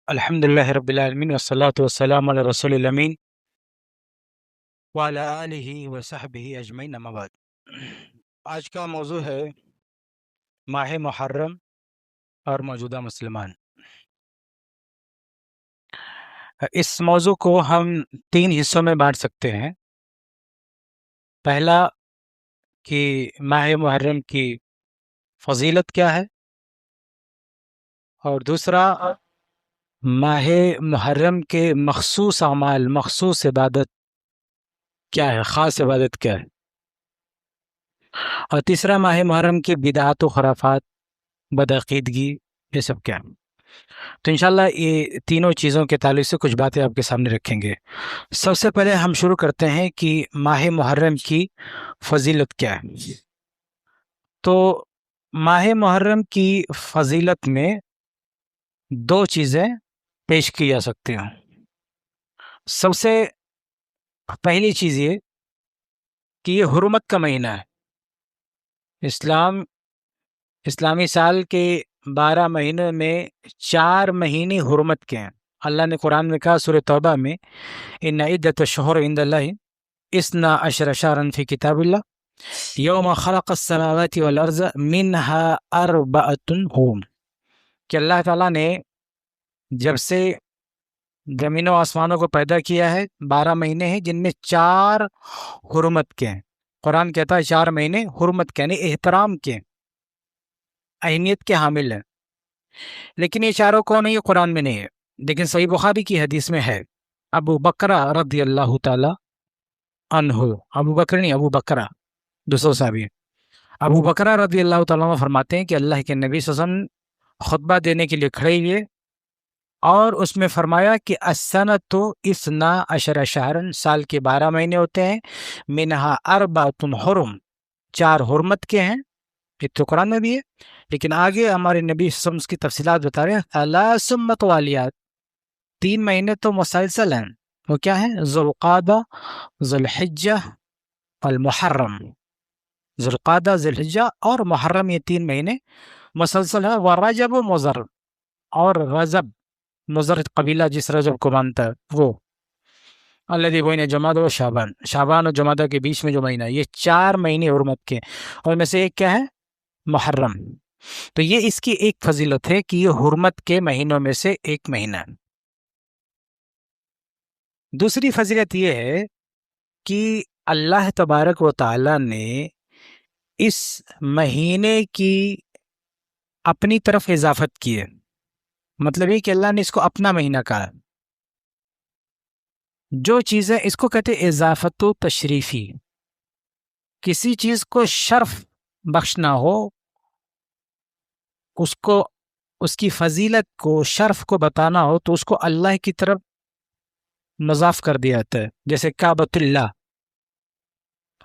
الحمد للہ رب العالمین والصلاة والسلام علی رسول الامین وعلی آلہ وصحبہ اجمعین، اما بعد۔ آج کا موضوع ہے ماہ محرم اور موجودہ مسلمان۔ اس موضوع کو ہم 3 حصوں میں بانٹ سکتے ہیں۔ پہلا کہ ماہ محرم کی فضیلت کیا ہے، اور دوسرا ماہ محرم کے مخصوص اعمال، مخصوص عبادت کیا ہے، خاص عبادت کیا ہے، اور تیسرا ماہ محرم کی بدعات و خرافات، بدعقیدگی، یہ سب کیا ہے۔ تو انشاءاللہ یہ تینوں چیزوں کے تعلق سے کچھ باتیں آپ کے سامنے رکھیں گے۔ سب سے پہلے ہم شروع کرتے ہیں کہ ماہ محرم کی فضیلت کیا ہے۔ تو ماہ محرم کی فضیلت میں 2 چیزیں پیش کی جا سکتی ہیں۔ سب سے پہلی چیز یہ کہ یہ حرمت کا مہینہ ہے۔ اسلامی سال کے 12 مہینوں میں 4 مہینے حرمت کے ہیں۔ اللہ نے قرآن میں کہا سورہ توبہ میں، ان عدت الشہور عند اللہ 12 شہرا فی کتاب اللہ یوم خلق السماوات والارض منها 4 حرم، کہ اللہ تعالیٰ نے جب سے زمین و آسمانوں کو پیدا کیا ہے 12 مہینے ہیں جن میں 4 حرمت کے ہیں۔ قرآن کہتا ہے 4 مہینے حرمت کے، یعنی احترام کے، اہمیت کے حامل ہیں۔ لیکن یہ چاروں کون ہے، یہ قرآن میں نہیں ہے، لیکن صحیح بخاری کی حدیث میں ہے۔ ابو بکرہ رضی اللہ تعالی عنہ، ابو بکر نہیں، ابو بکرہ دوسرا صحابی ہے، ابو بکرہ رضی اللہ تعالیٰ عنہ فرماتے ہیں کہ اللہ کے نبی صلی اللہ علیہ وسلم خطبہ دینے کے لیے کھڑے ہوئے اور اس میں فرمایا کہ السنۃ 12 شہرا، سال کے 12 مہینے ہوتے ہیں، منہا 4 حرم، 4 حرمت کے ہیں۔ یہ تو قرآن میں بھی ہے، لیکن آگے ہمارے نبی صلی اللہ علیہ وسلم اس کی تفصیلات بتا رہے ہیں۔ ثلاث متوالیات، 3 مہینے تو مسلسل ہیں، وہ کیا ہیں؟ ذوالقعدہ، ذوالحجہ، المحرم۔ ذوالقعدہ، ذوالحجہ اور محرم، یہ 3 مہینے مسلسل ہیں۔ ورجب و مضر، اور رجب، مضر قبیلہ جس رجب کو مانتا ہے وہ، الذی بین جمادہ و شعبان، شعبان اور جمادہ کے بیچ میں جو مہینہ ہے، یہ 4 مہینے حرمت کے، اور میں سے ایک کیا ہے؟ محرم۔ تو یہ اس کی ایک فضیلت ہے کہ یہ حرمت کے مہینوں میں سے ایک مہینہ ہے۔ دوسری فضیلت یہ ہے کہ اللہ تبارک و تعالی نے اس مہینے کی اپنی طرف اضافت کی ہے، مطلب یہ کہ اللہ نے اس کو اپنا مہینہ کہا۔ جو چیزیں اس کو کہتے ہیں اضافت و تشریفی، کسی چیز کو شرف بخشنا ہو، اس کو، اس کی فضیلت کو، شرف کو بتانا ہو تو اس کو اللہ کی طرف مضاف کر دیا جاتا ہے۔ جیسے کعبۃ اللہ،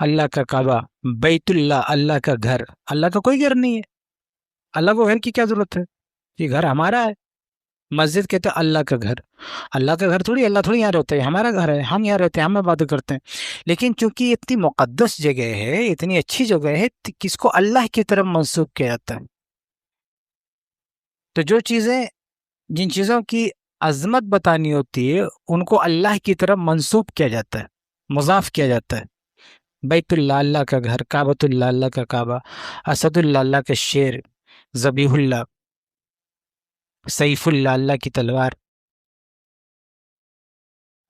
اللہ کا کعبہ، بیت اللہ، اللہ کا گھر۔ اللہ کا کوئی گھر نہیں ہے، اللہ کو گھر کی کیا ضرورت ہے، یہ گھر ہمارا ہے۔ مسجد کہتے ہیں اللہ کا گھر، اللہ کا گھر تھوڑی، اللہ تھوڑی یہاں رہتا ہے، ہمارا گھر ہے، ہم یہاں رہتے ہیں، ہم عبادت کرتے ہیں۔ لیکن چونکہ یہ اتنی مقدس جگہ ہے، اتنی اچھی جگہ ہے، کس کو اللہ کی طرف منسوب کیا جاتا ہے۔ تو جو چیزیں، جن چیزوں کی عظمت بتانی ہوتی ہے ان کو اللہ کی طرف منسوب کیا جاتا ہے، مضاف کیا جاتا ہے۔ بیت اللہ، اللہ کا گھر، کعبۃ اللہ، اللہ کا کعبہ، اسد اللہ، اللہ کا شیر، ذبیح اللہ، سیف اللہ، اللہ کی تلوار،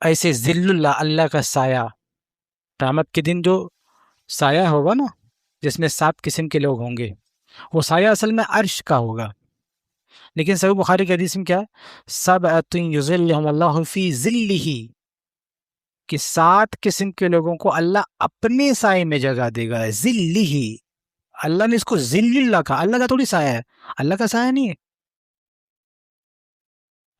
ایسے ذل اللہ، اللہ کا سایہ۔ قیامت کے دن جو سایہ ہوگا نا، جس میں 7 قسم کے لوگ ہوں گے، وہ سایہ اصل میں عرش کا ہوگا، لیکن صحیح بخاری کی حدیث میں کیا ہے؟ سبعۃ یظلھم اللہ فی ظلہ، کہ 7 قسم کے لوگوں کو اللہ اپنے سائے میں جگہ دے گا۔ ظلہ، اللہ نے اس کو ظل اللہ کہا، اللہ کا تھوڑی سایہ ہے، اللہ کا سایہ نہیں ہے،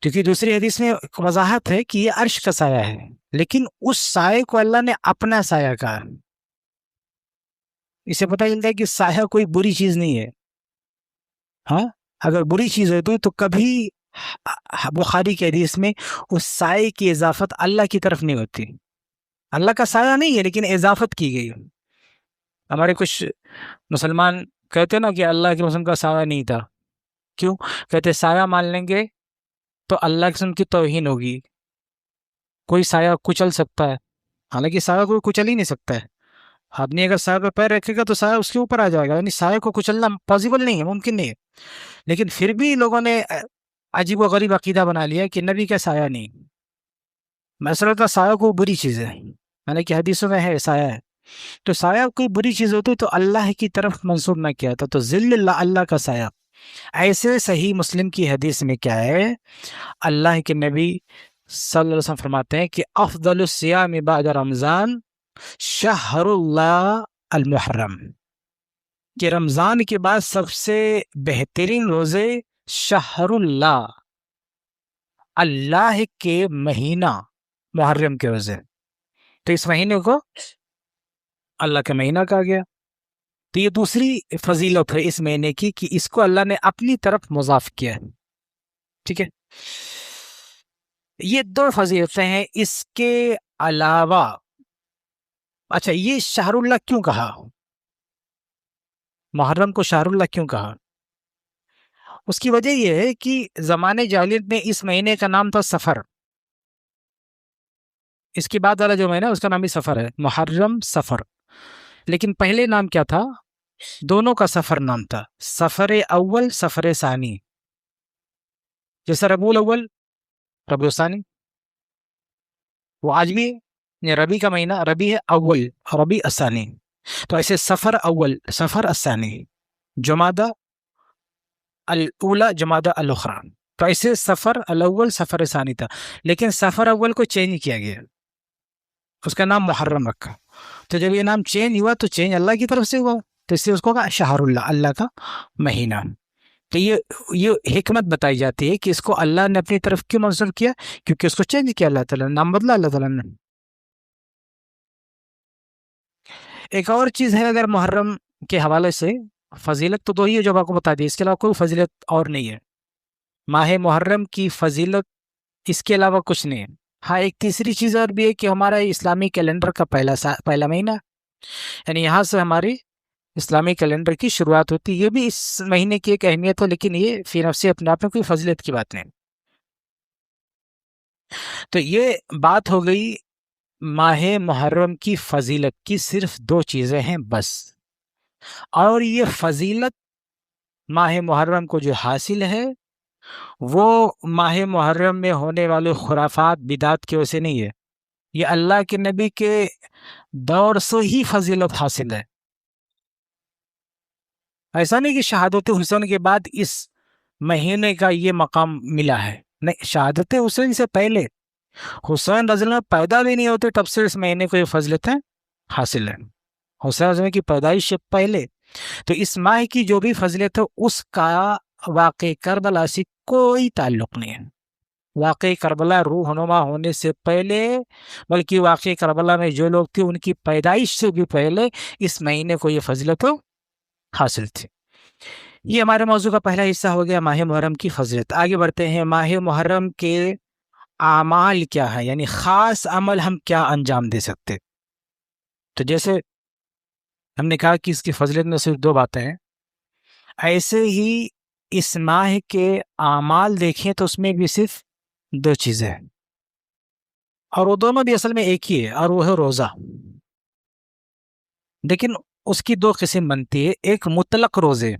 کیونکہ دوسری حدیث میں وضاحت ہے کہ یہ عرش کا سایہ ہے، لیکن اس سائے کو اللہ نے اپنا سایہ کہا۔ اسے پتہ چلتا ہے کہ سایہ کوئی بری چیز نہیں ہے۔ ہاں، اگر بری چیز ہوتی تو کبھی بخاری کی حدیث میں اس سائے کی اضافت اللہ کی طرف نہیں ہوتی۔ اللہ کا سایہ نہیں ہے لیکن اضافت کی گئی۔ ہمارے کچھ مسلمان کہتے ہیں نا کہ اللہ کے رسول کا سایہ نہیں تھا، کیوں؟ کہتے سایہ مان لیں گے تو اللہ کی قسم کی توہین ہوگی. کوئی سایہ کچل سکتا ہے، حالانکہ سایہ کوئی کچل ہی نہیں سکتا ہے. آدمی اگر سایہ پہ پیر رکھے گا تو سایہ اس کے اوپر آ جائے گا، یعنی سایہ کو کچلنا پاسبل نہیں ہے، ممکن نہیں ہے. لیکن پھر بھی لوگوں نے عجیب و غریب عقیدہ بنا لیا کہ نبی کا سایہ نہیں. مسئلہ کا سایہ کو بری چیز ہے، یعنی کہ حدیثوں میں ہے سایہ ہے، تو سایہ کوئی بری چیز ہوتی تو اللہ کی طرف منسوب نہ کیا تھا. تو ذل اللہ، اللہ کا سایہ. ایسے صحیح مسلم کی حدیث میں کیا ہے، اللہ کے نبی صلی اللہ علیہ وسلم فرماتے ہیں کہ افضل الصیام بعد رمضان شہر اللہ المحرم، کہ رمضان کے بعد سب سے بہترین روزے شہر اللہ، اللہ کے مہینہ محرم کے روزے. تو اس مہینے کو اللہ کا مہینہ کہا گیا. تو یہ دوسری فضیلت ہے اس مہینے کی کہ اس کو اللہ نے اپنی طرف مضاف کیا ہے. ٹھیک ہے، یہ دو فضیلتیں ہیں. اس کے علاوہ اچھا، یہ شہر اللہ کیوں کہا، محرم کو شہر اللہ کیوں کہا؟ اس کی وجہ یہ ہے کہ زمانے جاہلیت میں اس مہینے کا نام تھا سفر. اس کے بعد والا جو مہینہ اس کا نام بھی سفر ہے، محرم سفر. لیکن پہلے نام کیا تھا؟ دونوں کا سفر نام تھا، سفر اول سفر ثانی. جیسا ربیع الاول ربیع ثانی، وہ آج بھی ربیع کا مہینہ ربیع اول ربیع الثانی. تو ایسے سفر اول سفر الثانی، جمادہ الاولی جمادہ الاخری. تو ایسے سفر الاول سفر ثانی تھا، لیکن سفر اول کو چینج کیا گیا، اس کا نام محرم رکھا. تو جب یہ نام چینج ہوا تو چینج اللہ کی طرف سے ہوا، تو اس سے اس کو کہا شہر اللہ، اللہ کا مہینہ. تو یہ حکمت بتائی جاتی ہے کہ اس کو اللہ نے اپنی طرف کیوں منسوب کیا، کیونکہ اس کو چینج کیا اللہ تعالیٰ نے، نام بدلا اللہ تعالیٰ نے. ایک اور چیز ہے اگر محرم کے حوالے سے، فضیلت تو دو ہی ہے جو آپ کو بتا دی، اس کے علاوہ کوئی فضیلت اور نہیں ہے. ماہ محرم کی فضیلت اس کے علاوہ کچھ نہیں ہے. ہاں، ایک تیسری چیز اور بھی ہے کہ ہمارا اسلامی کیلنڈر کا پہلا مہینہ، یعنی یہاں سے ہماری اسلامی کیلنڈر کی شروعات ہوتی. یہ بھی اس مہینے کی ایک اہمیت ہے، لیکن یہ فی نفسی اپنے آپ میں کوئی فضیلت کی بات نہیں. تو یہ بات ہو گئی ماہ محرم کی فضیلت کی. صرف دو چیزیں ہیں بس، اور یہ فضیلت ماہ محرم کو جو حاصل ہے وہ ماہ محرم میں ہونے والے خرافات بدعات کی وجہ سے نہیں ہے، یہ اللہ کے نبی کے دور سے ہی فضیلت حاصل ہے. ایسا نہیں کہ شہادت حسین کے بعد اس مہینے کا یہ مقام ملا ہے، نہیں، شہادت حسین سے پہلے، حسین رضی اللہ عنہ پیدا بھی نہیں ہوتے تب سے اس مہینے کو یہ فضیلتیں حاصل ہیں. حسین رضی اللہ کی پیدائش سے پہلے. تو اس ماہ کی جو بھی فضیلت ہے اس کا واقع کربلا سے کوئی تعلق نہیں ہے. واقع کربلا روح نما ہونے سے پہلے، بلکہ واقع کربلا میں جو لوگ تھے ان کی پیدائش سے بھی پہلے اس مہینے کو یہ فضیلت حاصل تھی. یہ ہمارے موضوع کا پہلا حصہ ہو گیا ماہ محرم کی فضیلت. آگے بڑھتے ہیں. ماہ محرم کے اعمال کیا ہے، یعنی خاص عمل ہم کیا انجام دے سکتے. تو جیسے ہم نے کہا کہ اس کی فضیلت میں صرف دو باتیں ہیں، ایسے ہی اس ماہ کے اعمال دیکھیں تو اس میں بھی صرف دو چیزیں ہیں، اور وہ دونوں بھی اصل میں ایک ہی ہے، اور وہ ہے روزہ. لیکن اس کی دو قسم بنتی ہے. ایک مطلق روزے،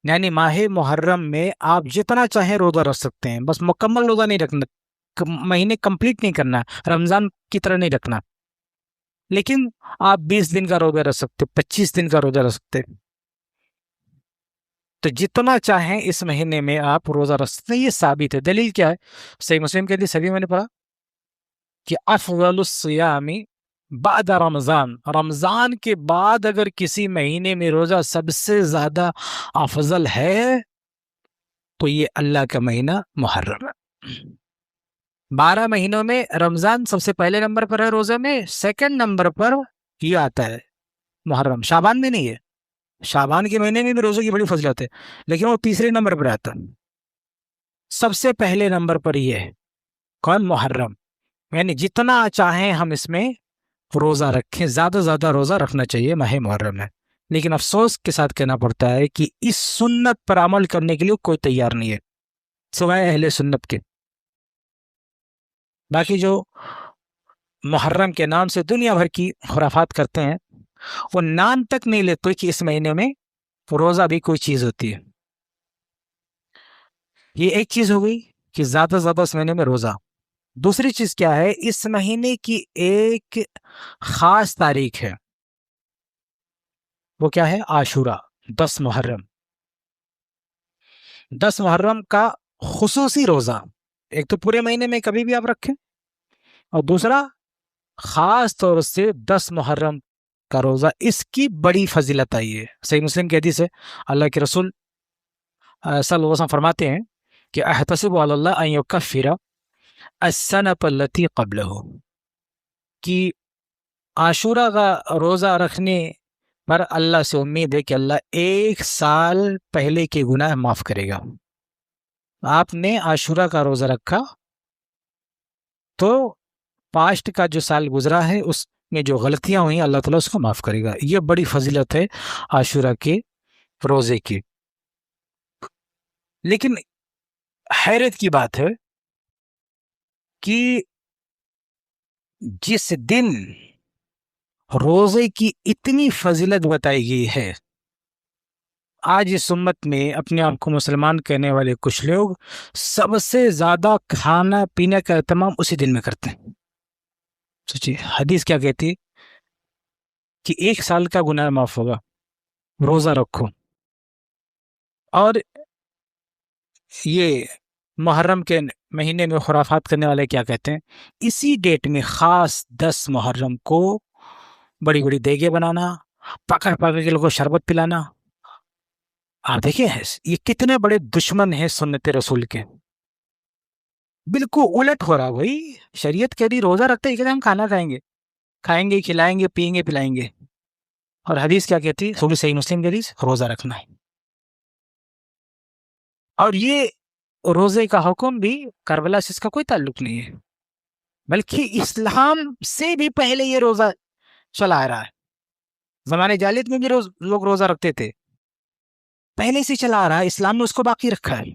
یعنی ماہ محرم میں آپ جتنا چاہیں روزہ رکھ سکتے ہیں، بس مکمل روزہ نہیں رکھنا، مہینے کمپلیٹ نہیں کرنا، رمضان کی طرح نہیں رکھنا، لیکن آپ 20 دن کا روزہ رکھ سکتے، 25 دن کا روزہ رکھ سکتے. تو جتنا چاہیں اس مہینے میں آپ روزہ رکھ سکتے ہیں. یہ ثابت ہے. دلیل کیا ہے؟ صحیح مسلم کے حدیث سبھی میں نے پڑھا کہ افضل الصیام بعد رمضان، رمضان کے بعد اگر کسی مہینے میں روزہ سب سے زیادہ افضل ہے تو یہ اللہ کا مہینہ محرم ہے. 12 مہینوں میں رمضان سب سے پہلے نمبر پر ہے روزے میں، سیکنڈ نمبر پر یہ آتا ہے محرم. شعبان میں نہیں ہے، شعبان کے مہینے میں بھی روزے کی بڑی فضیلت ہے، لیکن وہ تیسرے نمبر پر آتا ہے. سب سے پہلے نمبر پر یہ ہے کون؟ محرم. یعنی جتنا چاہیں ہم اس میں روزہ رکھیں، زیادہ زیادہ روزہ رکھنا چاہیے ماہ محرم میں. لیکن افسوس کے ساتھ کہنا پڑتا ہے کہ اس سنت پر عمل کرنے کے لیے کوئی تیار نہیں ہے. سوائے اہل سنت کے۔ باقی جو محرم کے نام سے دنیا بھر کی خرافات کرتے ہیں وہ نام تک نہیں لیتے کہ اس مہینے میں روزہ بھی کوئی چیز ہوتی ہے۔ یہ ایک چیز ہو گئی کہ زیادہ سے زیادہ اس مہینے میں روزہ۔ دوسری چیز کیا ہے، اس مہینے کی ایک خاص تاریخ ہے، وہ کیا ہے؟ عاشورہ، 10 محرم۔ 10 محرم کا خصوصی روزہ، ایک تو پورے مہینے میں کبھی بھی آپ رکھیں، اور دوسرا خاص طور سے 10 محرم کا روزہ، اس کی بڑی فضیلت آئی ہے۔ صحیح مسلم کی حدیث ہے، اللہ کے رسول صلی اللہ علیہ وسلم فرماتے ہیں کہ احتسب علی اللہ ان یکفر السنۃ التی قبلہ، کہ عاشورہ کا روزہ رکھنے پر اللہ سے امید ہے کہ اللہ 1 سال پہلے کے گناہ معاف کرے گا۔ آپ نے عاشورہ کا روزہ رکھا تو پاسٹ کا جو سال گزرا ہے اس میں جو غلطیاں ہوئیں اللہ تعالیٰ اس کو معاف کرے گا۔ یہ بڑی فضیلت ہے عاشورہ کے روزے کی۔ لیکن حیرت کی بات ہے کہ جس دن روزے کی اتنی فضیلت بتائی گئی ہے، آج اس امت میں اپنے آپ کو مسلمان کہنے والے کچھ لوگ سب سے زیادہ کھانا پینے کا اہتمام اسی دن میں کرتے ہیں۔ سوچیے حدیث کیا کہتی کہ 1 سال کا گناہ معاف ہوگا، روزہ رکھو۔ اور یہ محرم کے مہینے میں خرافات کرنے والے کیا کہتے ہیں، اسی ڈیٹ میں خاص 10 محرم کو بڑی بڑی دیگیں بنانا، پکڑ پکڑ کے لوگوں کو شربت پلانا۔ آپ دیکھیں یہ کتنے بڑے دشمن ہیں سنت رسول کے۔ بالکل الٹ ہو رہا بھائی، شریعت کہہ رہی روزہ رکھتے ہی ہم کھانا کھائیں گے کھلائیں گے پئیں گے پلائیں گے، اور حدیث کیا کہتی ہے؟ صحیح مسلم کی حدیث، روزہ رکھنا ہے۔ اور یہ روزے کا حکم بھی کربلا سے اس کا کوئی تعلق نہیں ہے، بلکہ اسلام سے بھی پہلے یہ روزہ چلا آ رہا ہے۔ زمانے جاہلیت میں بھی لوگ روزہ رکھتے تھے، پہلے سے چلا آ رہا ہے، اسلام نے اس کو باقی رکھا ہے۔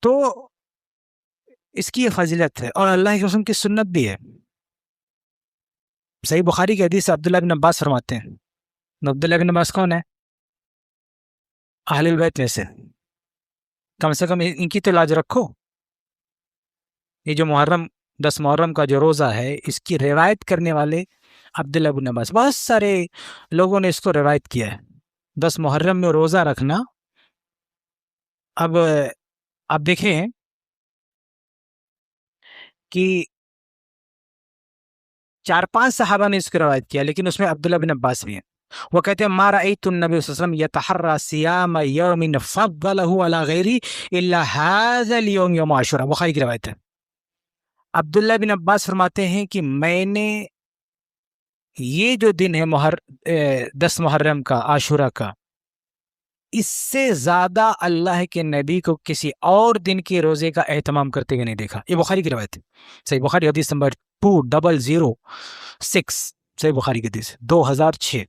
تو اس کی یہ فضیلت ہے، اور اللہ کے رسول کی سنت بھی ہے۔ صحیح بخاری کی حدیث عبداللہ بن عباس فرماتے ہیں۔ عبداللہ بن عباس کون ہے؟ اہل البیت میں سے کم ان کی تو لاج رکھو۔ یہ جو 10 محرم کا جو روزہ ہے، اس کی روایت کرنے والے عبداللہ بن عباس، بہت سارے لوگوں نے اس کو روایت کیا ہے 10 محرم میں روزہ رکھنا۔ اب آپ دیکھیں کہ 4-5 صحابہ نے اس کو روایت کیا، لیکن اس میں عبداللہ بن عباس بھی ہیں۔ وہ کہتے ہیں ما رأیت النبی صلی اللہ علیہ وسلم یتحری صیام یوم فضلہ علی غیرہ الا ھذا اليوم یوم عاشورہ، بخاری کی روایت ہے۔ عبداللہ بن عباس فرماتے ہیں کہ میں نے یہ جو دن ہے 10 محرم کا، عاشورہ کا، اس سے زیادہ اللہ کے نبی کو کسی اور دن کے روزے کا اہتمام کرتے ہوئے نہیں دیکھا۔ یہ بخاری کی روایت ہے، صحیح بخاری حدیث نمبر 2006، صحیح بخاری کی حدیث 2006۔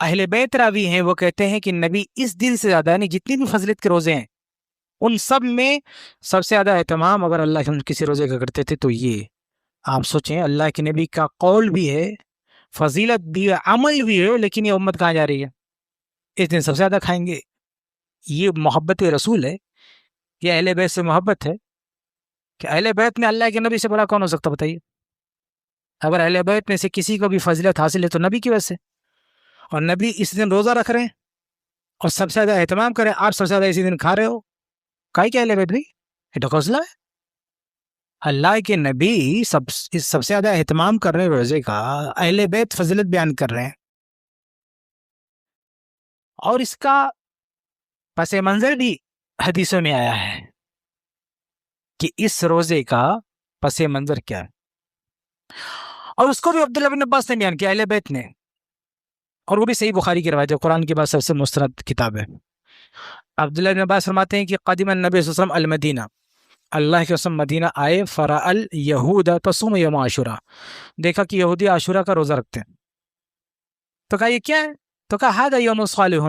اہل بیت راوی ہیں، وہ کہتے ہیں کہ نبی اس دن سے زیادہ، یعنی جتنی بھی فضیلت کے روزے ہیں ان سب میں سب سے زیادہ اہتمام اگر اللہ کے کسی روزے کا کرتے تھے تو یہ۔ آپ سوچیں، اللہ کے نبی کا قول بھی ہے، فضیلت بھی ہے، عمل بھی ہے، لیکن یہ امت کہاں جا رہی ہے؟ اس دن سب سے زیادہ کھائیں گے۔ یہ محبت رسول ہے، یہ اہل بیت سے محبت ہے، کہ اہل بیت میں اللہ کے نبی سے بڑا کون ہو سکتا؟ بتائیے۔ اگر اہل بیت میں سے کسی کو بھی فضیلت حاصل ہے تو نبی کی وجہ سے، اور نبی اس دن روزہ رکھ رہے ہیں اور سب سے زیادہ اہتمام کریں، آپ سب سے زیادہ اسی دن کھا رہے ہو، کائی کیا اہل بیت بھی؟ یہ تو حوصلہ ہے۔ اللہ کے نبی سب سے زیادہ اہتمام کر رہے ہیں روزے کا، اہل بیت فضیلت بیان کر رہے ہیں، اور اس کا پس منظر بھی حدیثوں میں آیا ہے کہ اس روزے کا پس منظر کیا ہے، اور اس کو بھی عبداللہ بن عباس نے بیان کیا، اہل بیت نے، اور وہ بھی صحیح بخاری کی روایت ہے، قرآن کے بعد سب سے مستند کتاب ہے۔ عبداللہ بن عباس فرماتے ہیں کہ قدم النبی صلی اللہ علیہ وسلم المدینہ، اللہ کے رسول مدینہ آئے، فرأى الیہود تصوم یوم عاشورہ، دیکھا کہ یہودی عاشورہ کا روزہ رکھتے ہیں، تو کہا یہ کیا ہے؟ تو کہا ھذا یوم صالح،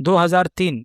2003,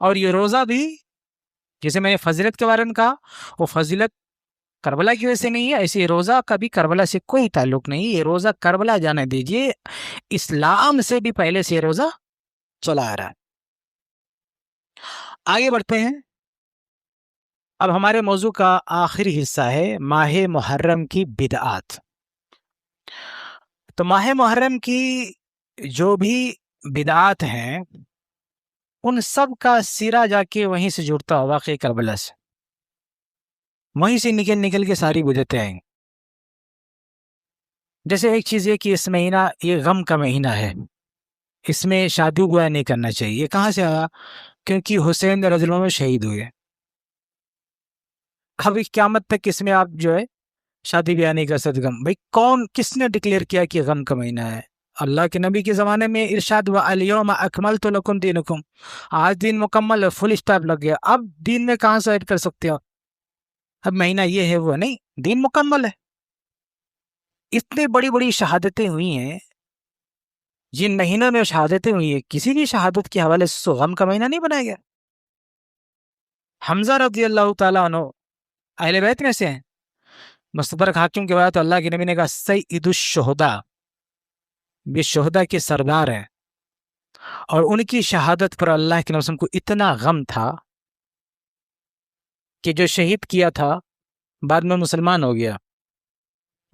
اور یہ روزہ بھی جیسے میں نے فضیلت کے بارے میں کہا، وہ فضیلت کربلا کی وجہ سے نہیں ہے، ایسے روزہ کا بھی کربلا سے کوئی تعلق نہیں. یہ روزہ کربلا جانے دیجیے، اسلام سے بھی پہلے سے یہ روزہ چلا آ رہا ہے. آگے بڑھتے ہیں. اب ہمارے موضوع کا آخری حصہ ہے ماہ محرم کی بدعات. تو ماہ محرم کی جو بھی بدعات ہیں ان سب کا سرا جا کے وہیں سے جڑتا ہوا واقعی کربلا سے، وہیں سے نکل کے ساری بدعتیں آئیں. جیسے ایک چیز یہ کہ اس مہینہ یہ غم کا مہینہ ہے، اس میں شادی بیاہ نہیں کرنا چاہیے. کہاں سے آیا؟ کیونکہ حسین رضی اللہ عنہ شہید ہوئے. ابھی قیامت تک اس میں آپ جو ہے شادی بیاہ نہیں کر سکتے. غم بھائی کون کس نے ڈکلیئر کیا کہ غم کا مہینہ ہے؟ اللہ کے نبی کے زمانے میں ارشاد وَالْيَوْمَ أَكْمَلْتُ لَكُمْ دِينُكُمْ، آج دین مکمل ہے، فل اسٹاپ لگ گیا. اب دین میں کہاں سے ایڈ کر سکتے ہو؟ اب مہینہ یہ ہے وہ نہیں، دین مکمل ہے. اتنی بڑی بڑی شہادتیں ہوئی ہیں جن مہینوں میں شہادتیں ہوئی ہیں، کسی بھی شہادت کے حوالے سے غم کا مہینہ نہیں بنایا گیا. حمزہ رضی اللہ تعالیٰ عنہ اہل بیت میں سے ہیں. مستدرک حاکم کے بعد اللہ کے نبی نے کہا سید الشہداء، یہ شہداء کے سردار ہیں، اور ان کی شہادت پر اللہ کے نبی کو اتنا غم تھا کہ جو شہید کیا تھا بعد میں مسلمان ہو گیا،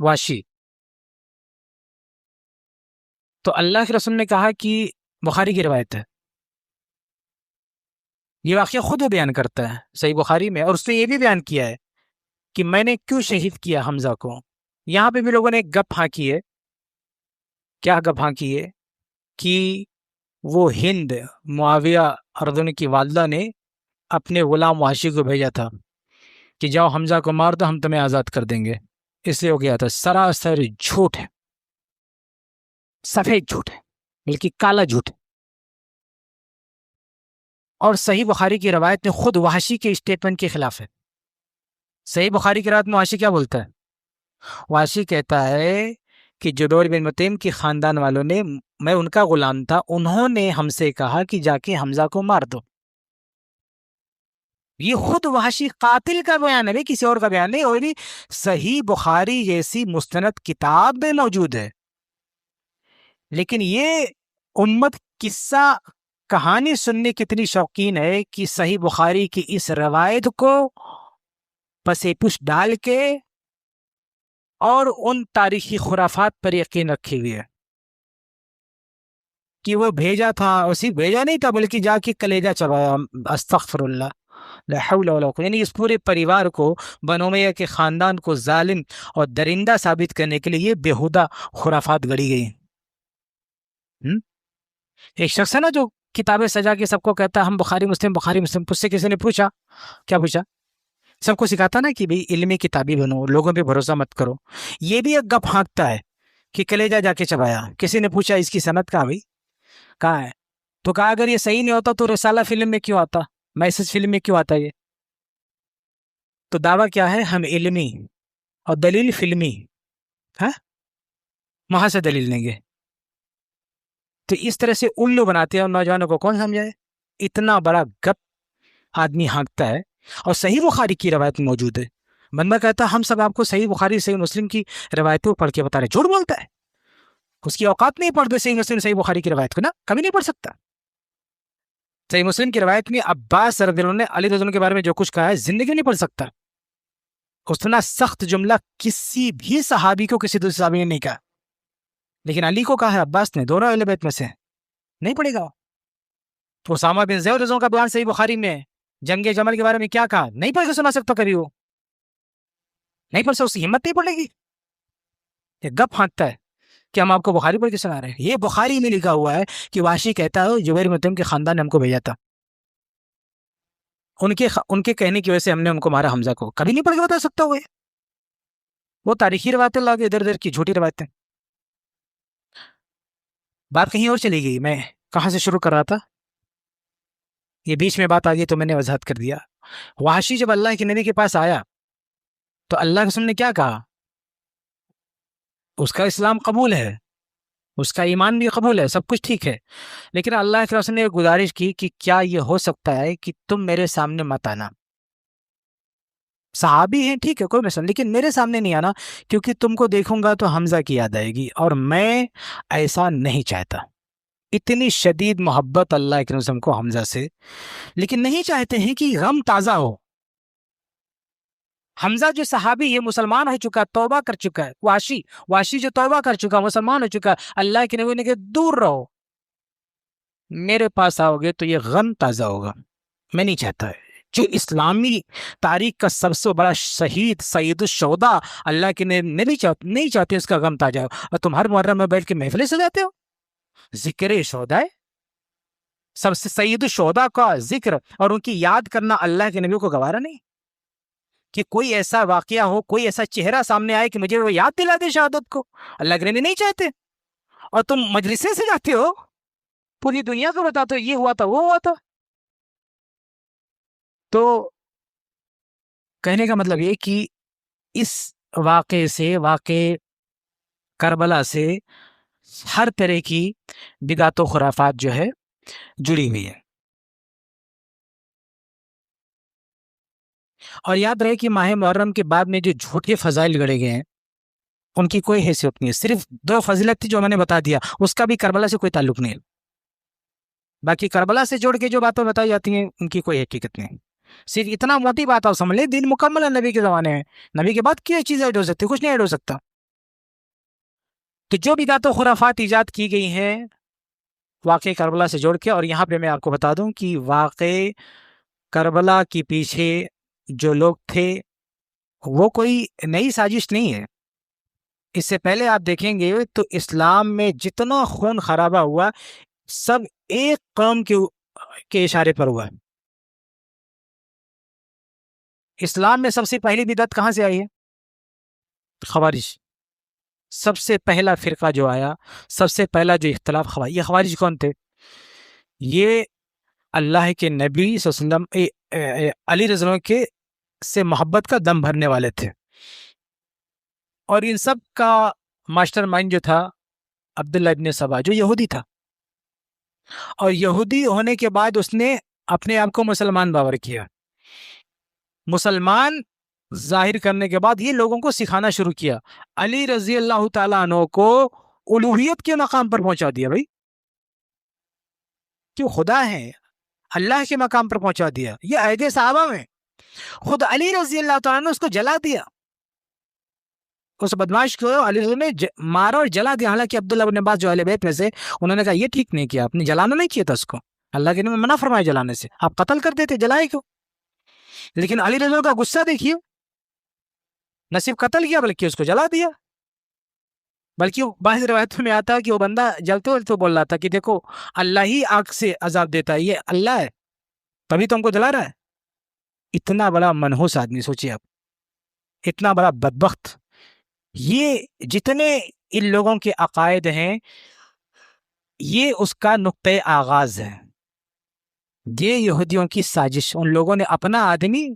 واشی. تو اللہ کے رسول نے کہا کہ بخاری کی روایت ہے، یہ واقعہ خود وہ بیان کرتا ہے صحیح بخاری میں، اور اس نے یہ بھی بیان کیا ہے کہ میں نے کیوں شہید کیا حمزہ کو. یہاں پہ بھی لوگوں نے ایک گپ ہانکی ہے. کیا گپ ہانکی ہے؟ کہ وہ ہند معاویہ اردن کی والدہ نے اپنے غلام وحشی کو بھیجا تھا کہ جاؤ حمزہ کو مار دو، ہم تمہیں آزاد کر دیں گے. اس لیے ہو گیا تھا. سراسر جھوٹ ہے، سفید جھوٹ ہے، بلکہ کالا جھوٹ ہے. اور صحیح بخاری کی روایت میں خود وحشی کے اسٹیٹمنٹ کے خلاف ہے. صحیح بخاری کی روایت میں وحشی کیا بولتا ہے؟ وحشی کہتا ہے کہ جبیر بن مطعم کی خاندان والوں نے، میں ان کا غلام تھا، انہوں نے ہم سے کہا کہ جا کے حمزہ کو مار دو. یہ خود وحشی قاتل کا بیان ہے، کسی اور کا بیان نہیں. اور صحیح بخاری جیسی مستند کتاب میں موجود ہے. لیکن یہ امت قصہ کہانی سننے کتنی شوقین ہے کہ صحیح بخاری کی اس روایت کو پس پش ڈال کے اور ان تاریخی خرافات پر یقین رکھی ہوئی ہے کہ وہ بھیجا تھا. اسی بھیجا نہیں تھا بلکہ جا کے کلیجہ چبایا. استغفر اللہ، لا حول ولا قوة. یعنی اس پورے پریوار کو، بنو امیہ کے خاندان کو ظالم اور درندہ ثابت کرنے کے لیے یہ بیہودہ خرافات گڑی گئی. ایک شخص ہے نا جو کتابیں سجا کے سب کو کہتا ہے ہم بخاری مسلم بخاری مسلم. اس سے کسی نے پوچھا، کیا پوچھا؟ سب کو سکھاتا نا کہ بھئی علمی کتابی بنو، لوگوں پہ بھروسہ مت کرو. یہ بھی ایک گپ ہانکتا ہے کہ کلیجہ جا کے چبایا. کسی نے پوچھا اس کی سند کہاں بھئی کہاں ہے؟ تو کہا اگر یہ صحیح نہیں ہوتا تو رسالہ فلم میں کیوں آتا، میسج فلم میں کیوں آتا؟ یہ تو دعویٰ کیا ہے؟ ہم علمی اور دلیل فلمی، وہاں سے دلیل لیں گے. تو اس طرح سے الو بناتے ہیں اور نوجوانوں کو کون سمجھائے؟ اتنا بڑا گپ آدمی ہانکتا ہے. اور صحیح بخاری کی روایت میں موجود ہے. بندہ کہتا ہے ہم سب آپ کو صحیح بخاری صحیح مسلم کی روایتوں پڑھ کے بتا رہے. جھوٹ بولتا ہے، اس کی اوقات نہیں پڑھتے صحیح مسلم صحیح بخاری کی روایت کو، نا کبھی نہیں پڑھ سکتا. صحیح مسلم کی روایت میں عباس رضی اللہ عنہ نے علی رضی اللہ عنہ کے بارے میں جو کچھ کہا ہے زندگی نہیں پڑھ سکتا. اتنا سخت جملہ کسی بھی صحابی کو کسی دوسرے صحابی نے نہیں کہا، لیکن علی کو کہا ہے، عباس نے، دونوں اہل بیت میں سے نہیں پڑھے گا. تو اسامہ بن زید رضی اللہ عنہ کا بیان صحیح بخاری میں جنگ جمل کے بارے میں کیا کہا؟ نہیں پڑھ کے سنا سکتا کبھی، وہ نہیں پڑھ سکتا، اس کی ہمت نہیں پڑے گی. یہ گپ ہانکتا ہے کہ ہم آپ کو بخاری پڑھ کے سنا رہے ہیں. یہ بخاری میں لکھا ہوا ہے کہ وحشی کہتا ہے جبیر بن مطعم کے خاندان نے ہم کو بھیجا تھا، ان کے کہنے کی وجہ سے ہم نے ان کو مارا حمزہ کو. کبھی نہیں پڑھ کے بتا سکتا ہوئے. وہ تاریخی روایتیں لا کے ادھر ادھر کی جھوٹی روایتیں. بات کہیں اور چلی گئی. میں کہاں سے شروع کر رہا تھا؟ یہ بیچ میں بات آ گئی تو میں نے وضاحت کر دیا. وحشی جب اللہ کے نبی کے پاس آیا تو اللہ کے رسول نے کیا کہا؟ اس کا اسلام قبول ہے، اس کا ایمان بھی قبول ہے، سب کچھ ٹھیک ہے، لیکن اللہ کے رسول نے گزارش کی کہ کیا یہ ہو سکتا ہے کہ تم میرے سامنے مت آنا، صحابی ہیں ٹھیک ہے کوئی مسئلہ، لیکن میرے سامنے نہیں آنا، کیونکہ تم کو دیکھوں گا تو حمزہ کی یاد آئے گی، اور میں ایسا نہیں چاہتا۔ اتنی شدید محبت اللہ کے رسول کو حمزہ سے، لیکن نہیں چاہتے ہیں کہ غم تازہ ہو۔ حمزہ جو صحابی یہ مسلمان ہو چکا، توبہ کر چکا ہے، واشی جو توبہ کر چکا، مسلمان ہو چکا، اللہ کے نبی نے کہ دور رہو، میرے پاس آؤ گے تو یہ غم تازہ ہوگا، میں نہیں چاہتا ہے۔ جو اسلامی تاریخ کا سب سے بڑا شہید، سید الشہداء، اللہ کے نبی نہیں چاہتے اس کا غم تازہ ہو، اور تم ہر محرم میں بیٹھ کے محفلیں سجاتے ہو، ذکر شہداء، سب سے سید الشہداء کا ذکر اور ان کی یاد کرنا اللہ کے نبی کو گوارا نہیں، کہ کوئی ایسا واقعہ ہو، کوئی ایسا چہرہ سامنے آئے کہ مجھے وہ یاد دلا دے شہادت کو، اللہ کے نبی نہیں چاہتے، اور تم مجلسیں سے جاتے ہو، پوری دنیا کو بتاتے ہو یہ ہوا تھا وہ ہوا تھا۔ تو کہنے کا مطلب یہ کہ اس واقعے سے، واقع کربلا سے ہر طرح کی بدعت و خرافات جو ہے جڑی ہوئی ہے، اور یاد رہے کہ ماہ محرم کے بعد میں جو جھوٹے فضائل گڑے گئے ہیں ان کی کوئی حیثیت نہیں ہے، صرف 2 فضیلت تھی جو میں نے بتا دیا، اس کا بھی کربلا سے کوئی تعلق نہیں ہے، باقی کربلا سے جوڑ کے جو باتیں بتائی جاتی ہیں ان کی کوئی حقیقت نہیں، صرف اتنا موٹی بات آپ سمجھ لیں، دین مکمل ہے نبی کے زمانے میں، نبی کے بعد کیا چیز ایڈ ہو سکتی، کچھ نہیں ایڈ ہو سکتا۔ تو جو بدعت و خرافات ایجاد کی گئی ہیں واقع کربلا سے جوڑ کے، اور یہاں پہ میں آپ کو بتا دوں کہ واقع کربلا کے پیچھے جو لوگ تھے وہ کوئی نئی سازش نہیں ہے، اس سے پہلے آپ دیکھیں گے تو اسلام میں جتنا خون خرابہ ہوا سب ایک قوم کے اشارے پر ہوا ہے۔ اسلام میں سب سے پہلی بدعت کہاں سے آئی ہے؟ خوارج، سب سے پہلا فرقہ جو آیا، سب سے پہلا جو اختلاف خوارج، یہ خوارج کون تھے؟ یہ اللہ کے نبی صلی اللہ علیہ وسلم علی رضی اللہ عنہ کے سے محبت کا دم بھرنے والے تھے، اور ان سب کا ماسٹر مائنڈ جو تھا عبداللہ ابن سبا، جو یہودی تھا، اور یہودی ہونے کے بعد اس نے اپنے آپ کو مسلمان باور کیا، مسلمان ظاہر کرنے کے بعد یہ لوگوں کو سکھانا شروع کیا، علی رضی اللہ تعالیٰ عنہ کو الوہیت کے مقام پر پہنچا دیا، بھائی کیوں خدا ہے، اللہ کے مقام پر پہنچا دیا، یہ عہد صحابہ میں خود علی رضی اللہ تعالیٰ نے اس کو جلا دیا، اس بدماش کو علی رضی نے مارا اور جلا دیا، حالانکہ عبداللہ بن عباس جو اہل بیت میں سے انہوں نے کہا یہ ٹھیک نہیں کیا، آپ نے جلانا نہیں کیا تھا اس کو، اللہ کے نبی منع فرمائے جلانے سے، آپ قتل کر دیتے، جلائے کیوں؟ لیکن علی رضی کا غصہ دیکھیے، نہ صرف قتل کیا بلکہ اس کو جلا دیا، بلکہ بعض روایتوں میں آتا ہے کہ وہ بندہ جلتے ہوئے بول رہا تھا کہ دیکھو اللہ ہی آگ سے عذاب دیتا ہے، یہ اللہ ہے تبھی تو ہم کو جلا رہا ہے۔ اتنا بڑا منحوس آدمی، سوچیے آپ، اتنا بڑا بدبخت، یہ جتنے ان لوگوں کے عقائد ہیں یہ اس کا نقطۂ آغاز ہے، یہ یہودیوں کی سازش، ان لوگوں نے اپنا آدمی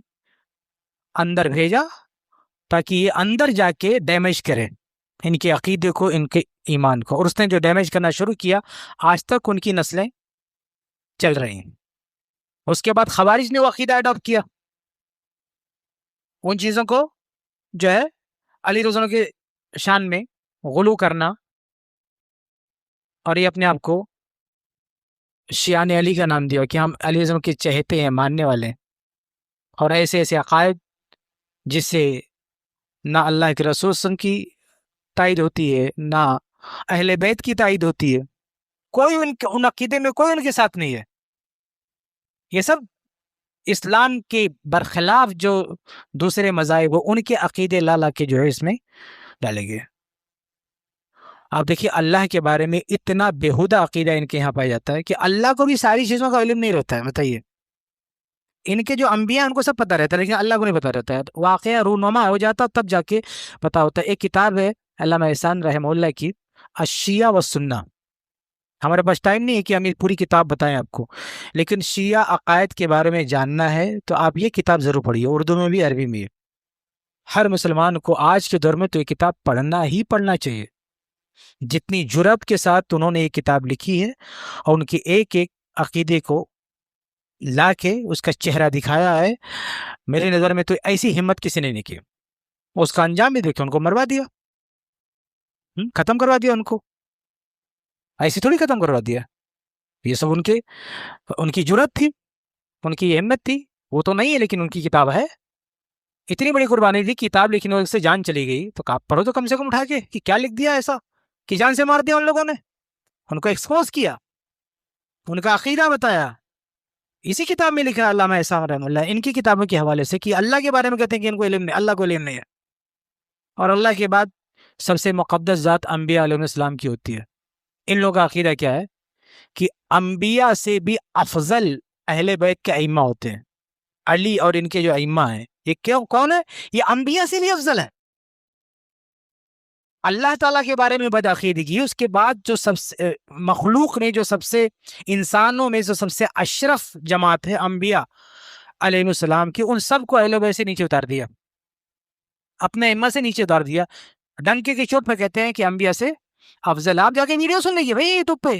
اندر بھیجا تاکہ یہ اندر جا کے ڈیمیج کرے ان کے عقیدے کو، ان کے ایمان کو، اور اس نے جو ڈیمیج کرنا شروع کیا آج تک ان کی نسلیں چل رہی ہیں۔ اس کے بعد خوارج نے وہ عقیدہ اڈاپٹ کیا، ان چیزوں کو جو ہے علی رضی اللہ کے شان میں غلو کرنا، اور یہ اپنے آپ کو شیعان علی کا نام دیا کہ ہم علی رضی اللہ کے چہتے ہیں، ماننے والے ہیں، اور ایسے ایسے عقائد جس سے نہ اللہ کے رسول صلی اللہ علیہ وسلم کی تائید ہوتی ہے نہ اہل بیت کی تائید ہوتی ہے، کوئی ان عقیدے میں کوئی ان کے ساتھ نہیں ہے، یہ سب اسلام کے برخلاف جو دوسرے مذاہب ان کے عقیدے لا کے جو ہے اس میں ڈالے گئے۔ آپ دیکھیے اللہ کے بارے میں اتنا بےہودہ عقیدہ ان کے یہاں پایا جاتا ہے کہ اللہ کو بھی ساری چیزوں کا علم نہیں رہتا ہے، بتائیے، ان کے جو انبیاء ان کو سب پتہ رہتا ہے لیکن اللہ کو نہیں پتہ رہتا ہے، واقعہ رونما ہو جاتا تب جا کے پتہ ہوتا ہے۔ ایک کتاب ہے علامہ احسان رحمہ اللہ کی، الشیعہ والسنہ، ہمارے پاس ٹائم نہیں ہے کہ ہم یہ پوری کتاب بتائیں آپ کو، لیکن شیعہ عقائد کے بارے میں جاننا ہے تو آپ یہ کتاب ضرور پڑھیے، اردو میں بھی عربی میں، ہر مسلمان کو آج کے دور میں تو یہ کتاب پڑھنا ہی پڑھنا چاہیے، جتنی جرأت کے ساتھ انہوں نے یہ کتاب لکھی ہے اور ان کے ایک ایک عقیدے کو لا کے اس کا چہرہ دکھایا ہے، میرے نظر میں تو ایسی ہمت کسی نے نہیں کی. اس کا انجام بھی دیکھیں، ان کو مروا دیا، ختم کروا دیا ان کو. ایسی تھوڑی ختم کروا دیا. یہ سب ان کی جرأت تھی، ان کی ہمت تھی. وہ تو نہیں ہے لیکن ان کی کتاب ہے. اتنی بڑی قربانی تھی، کتاب لکھنے سے جان چلی گئی تو آپ پڑھو تو کم سے کم اٹھا کے کہ کیا لکھ دیا ایسا کہ جان سے مار دیا ان لوگوں نے. ان کو ایکسپوز کیا، ان کا عقیدہ بتایا. اسی کتاب میں لکھا علامہ احسان رحمہ اللہ ان کی کتابوں کے حوالے سے کہ اللہ کے بارے میں کہتے ہیں کہ ان کو علم نہیں، اللہ کو علم نہیں ہے. اور اللہ کے بعد سب سے مقدس ذات انبیاء علیہ السلام کی ہوتی ہے. ان لوگوں کا عقیدہ کیا ہے کہ انبیاء سے بھی افضل اہل بیت کے ائمہ ہوتے ہیں. علی اور ان کے جو ائمہ ہیں یہ کون ہے؟ یہ انبیاء سے بھی افضل ہے. اللہ تعالیٰ کے بارے میں بدعقیدگی، اس کے بعد جو سب سے مخلوق نے جو سب سے انسانوں میں جو سب سے اشرف جماعت ہے انبیاء علیہ السلام کی، ان سب کو اہل بیت سے نیچے اتار دیا، اپنے ائمہ سے نیچے اتار دیا. ڈنکے کی چوٹ پہ کہتے ہیں کہ انبیاء سے افضل. آپ جا کے ویڈیو سن لیجیے بھائی یوٹیوب پہ،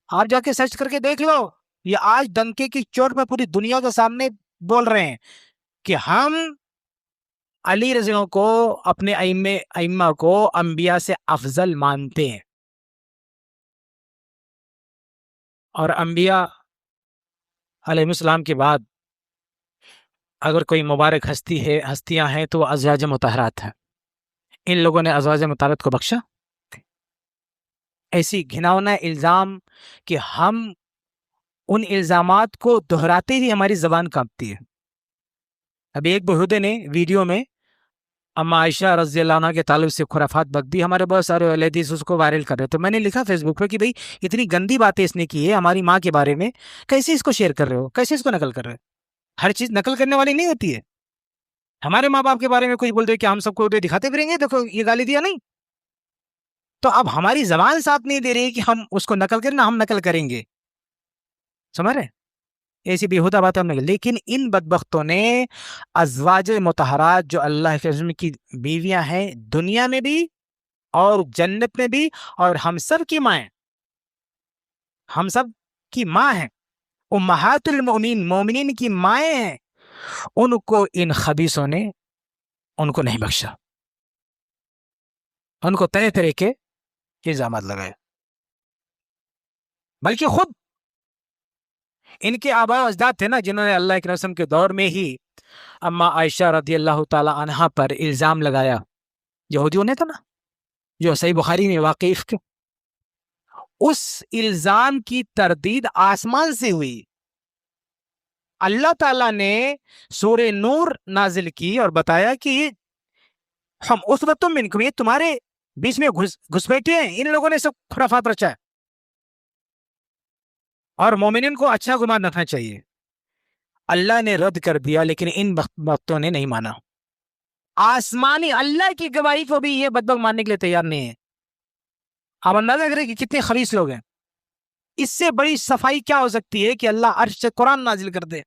آپ جا کے سرچ کر کے دیکھ لو. یہ آج ڈنکے کی چوٹ پہ پوری دنیا کے سامنے بول رہے ہیں کہ ہم علی رضی اللہ کو، اپنے ائمہ کو انبیاء سے افضل مانتے ہیں. اور انبیاء علیہ السلام کے بعد اگر کوئی مبارک ہستیاں ہیں تو وہ ازواج مطہرات ہیں. ان لوگوں نے ازواج مطہرات کو بخشا. ایسی گھناؤنا الزام کہ ہم ان الزامات کو دہراتے ہی ہماری زبان کانپتی ہے. ابھی ایک بہودے نے ویڈیو میں اما عائشہ رضی اللہ عنہ کے تعلق سے خرافات بک دی. ہمارے بہت سارے اہل حدیث اس کو وائرل کر رہے. تو میں نے لکھا فیس بک پہ کہ بھئی اتنی گندی باتیں اس نے کی ہے ہماری ماں کے بارے میں، کیسے اس کو شیئر کر رہے ہو، کیسے اس کو نقل کر رہے ہو؟ ہر چیز نقل کرنے والی نہیں ہوتی ہے. ہمارے ماں باپ کے بارے میں کوئی بول دے کہ ہم سب کو دکھاتے پھریں گے دیکھو یہ گالی دیا نہیں. تو اب ہماری زبان ساتھ نہیں دے رہی کہ ہم اس کو نقل کریں، نہ ہم نقل کریں گے. سمجھ رہے؟ ایسی بےہودہ بات ہم نے. لیکن ان بدبختوں نے ازواج مطہرات جو اللہ کے رسول کی بیویاں ہیں دنیا میں بھی اور جنت میں بھی، اور ہم سب کی ماں ہیں، ہم سب کی ماں ہیں، امہات المؤمنین، مومنین کی مائیں ہیں، ان کو ان خبیثوں نے ان کو نہیں بخشا. ان کو طرح طرح کے الزامات لگائے. بلکہ خود ان کے آباء و اجداد تھے نا جنہوں نے اللہ کے رسول کے دور میں ہی اما عائشہ رضی اللہ تعالی عنہا پر الزام لگایا. یہودیوں نے تھا نا جو صحیح بخاری میں واقف کے، اس الزام کی تردید آسمان سے ہوئی. اللہ تعالیٰ نے سورہ نور نازل کی اور بتایا کہ ہم اس وقت منکم، یہ تمہارے بیچ میں گھس بیٹھے ہیں، ان لوگوں نے سب خرافات رچا ہے اور مومنین کو اچھا گمان رکھنا چاہیے. اللہ نے رد کر دیا لیکن ان بدبختوں نے نہیں مانا. آسمانی اللہ کی گواہی کو بھی یہ بدبخت ماننے کے لیے تیار نہیں ہے. آپ اندازہ کریں کہ کتنے خبیث لوگ ہیں. اس سے بڑی صفائی کیا ہو سکتی ہے کہ اللہ عرش سے قرآن نازل کر دے،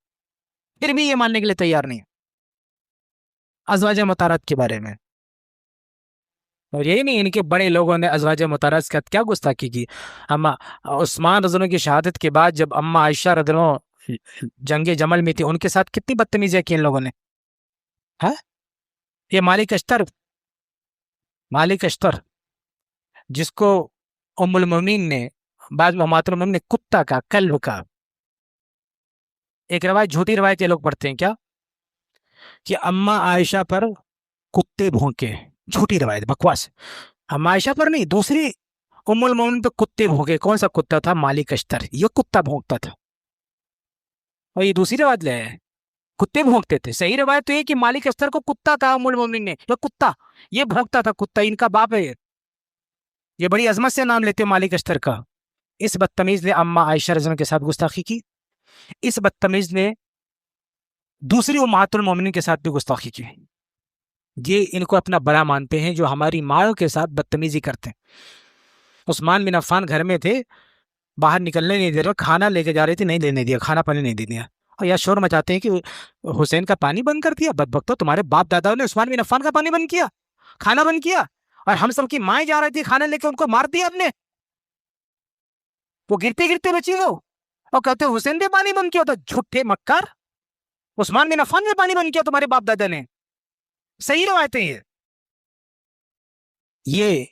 پھر بھی یہ ماننے کے لیے تیار نہیں. ازواج مطہرات کے بارے میں، اور یہی نہیں ان کے بڑے لوگوں نے ازواج مطہرات کا کیا گستاخی کی. اما عثمان رضی اللہ کے شہادت کے بعد جب اما عائشہ رضی اللہ جنگ جمل میں تھی، ان کے ساتھ کتنی بدتمیزیاں کی ان لوگوں نے. یہ مالک اشتر جس کو ام المؤمنین نے، بعض امہات المؤمنین نے کتا کا، کلب کا، ایک روایت جھوٹی روایت یہ لوگ پڑھتے ہیں کیا کہ اما عائشہ پر کتے بھونکے. جھوٹی روایت، بکواس. اما عائشہ پر نہیں، دوسری ام المؤمنین پہ کتے بھونکے. کون سا کتا تھا؟ مالک اشتر. یہ کتا بھونکتا تھا اور یہ دوسری روایت لے ہے کتے بھونکتے تھے. صحیح روایت تو یہ کہ مالک اشتر کو کتا کہا ام المؤمنین نے. یہ کتا، یہ بھونکتا تھا کتا، ان کا باپ ہے. یہ بڑی عظمت سے نام لیتے مالک اشتر کا. اس بدتمیز نے اما عائشہ رضی اللہ کے ساتھ گستاخی کی. اس بدتمیز نے دوسری امہات المؤمنین کے ساتھ بھی گستاخی کی. یہ ان کو اپنا بڑا مانتے ہیں جو ہماری ماں کے ساتھ بدتمیزی کرتے ہیں. عثمان بن عفان گھر میں تھے، باہر نکلنے نہیں دے رہے، کھانا لے کے جا رہے تھے، نہیں لینے دیا، کھانا پانی نہیں دے دیا. اور یا شور مچاتے ہیں کہ حسین کا پانی بند کر دیا. بدبختو، تمہارے باپ دادا نے عثمان بن عفان کا پانی بند کیا، کھانا بند کیا، اور ہم سب کی مائیں جا رہی تھی کھانے لے کے، ان کو مار دیا ہم نے، وہ گرتے گرتے بچی وہ، اور کہتے حسین نے پانی بند کیا تھا، جھوٹے مکار، عثمان بن عفان نے پانی بند کیا تمہارے باپ دادا نے، صحیح روایتیں یہ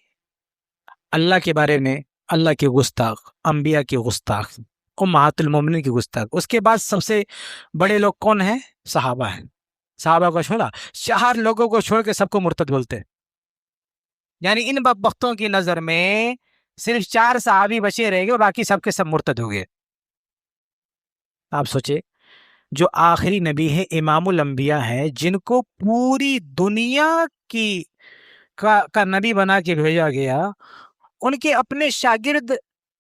اللہ کے بارے میں اللہ کے گستاخ، انبیاء کے گستاخ، امہات المومنین کی گستاخ۔ اس کے بعد سب سے بڑے لوگ کون ہیں؟ صحابہ ہیں۔ صحابہ کو چھوڑا، 4 لوگوں کو چھوڑ کے سب کو مرتد بولتے، یعنی ان بدبختوں کی نظر میں صرف 4 صحابی بچے رہ گئے اور باقی سب کے سب مرتد ہو گئے۔ آپ سوچے، جو آخری نبی ہے، امام الانبیاء ہے، جن کو پوری دنیا کی کا نبی بنا کے بھیجا گیا، ان کے اپنے شاگرد،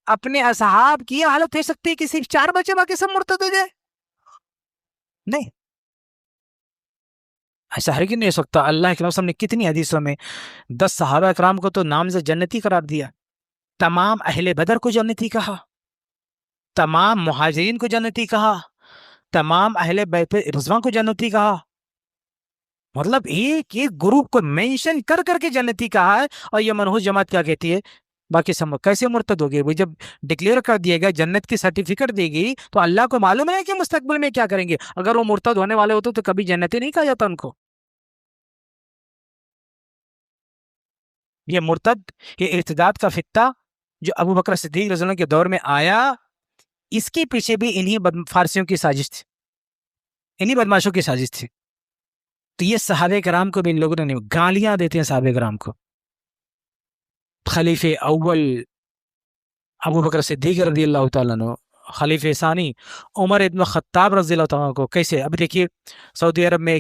اپنے اصحاب کی یہ حالت ہو سکتی ہے کہ صرف 4 بچے باقی سب مرتد ہو جائے؟ نہیں، ایسا ہرگز نہیں ہو سکتا۔ اللہ کے رسول نے کتنی حدیثوں میں 10 صحابہ اکرام کو تو نام سے جنتی قرار دیا، تمام اہل بدر کو جنتی کہا، تمام مہاجرین کو جنتی کہا، تمام اہل بیت رضوان کو جنتی کہا، مطلب ایک ایک گروپ کو مینشن کر کر کے جنتی کہا ہے۔ اور یہ منحوس جماعت کیا کہتی ہے؟ باقی سب کیسے مرتد ہو گئے؟ وہ جب ڈکلیئر کر دیا گیا، جنت کی سرٹیفکیٹ دی گئی، تو اللہ کو معلوم ہے کہ مستقبل میں کیا کریں گے۔ اگر وہ مرتد ہونے والے ہوتے تو کبھی جنتی نہیں کہا جاتا ان کو۔ یہ مرتد، یہ ارتداد کا فتنہ جو ابو بکر صدیق رضی اللہ عنہ کے دور میں آیا، اس کے پیچھے بھی انہی فارسیوں کی سازش تھی، انہی بدماشوں کی سازش تھی۔ تو یہ صحابہ کرام کو بھی ان لوگوں نے گالیاں دیتے ہیں، صحابہ کرام کو۔ خلیفہ اول ابو بکر صدیق رضی اللہ تعالیٰ عنہ، خلیفہ ثانی عمر ابن خطاب رضی اللہ تعالیٰ عنہ کو کیسے، اب دیکھیے سعودی عرب میں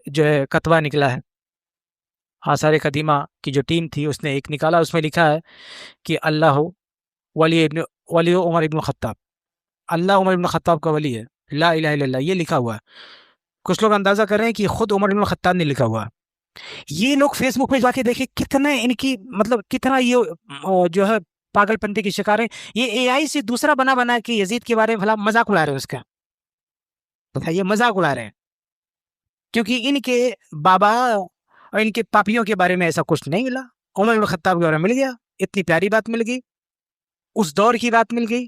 جو ہے کتبہ نکلا ہے، آثار قدیمہ کی جو ٹیم تھی اس نے ایک نکالا، اس میں لکھا ہے کہ اللہ ولی عمر ابن خطاب، اللہ عمر ابن خطاب کا ولی ہے، لا الہ الا اللہ، یہ لکھا ہوا ہے۔ کچھ لوگ اندازہ کر رہے ہیں کہ خود عمر ابن خطاب نے لکھا ہوا۔ یہ لوگ فیس بک پہ جا کے دیکھیں کتنے ان کی مطلب کتنا یہ جو ہے پاگل پنتی کی شکار ہے۔ یہ اے آئی سے دوسرا بنا کے یزید کے بارے میں بھلا مذاق اڑا رہے ہیں، اس کا یہ مذاق اڑا رہے ہیں، کیونکہ ان کے بابا اور ان کے پاپیوں کے بارے میں ایسا کچھ نہیں ملا، عمر بن خطاب کے بارے میں مل گیا، اتنی پیاری بات مل گئی، اس دور کی بات مل گئی،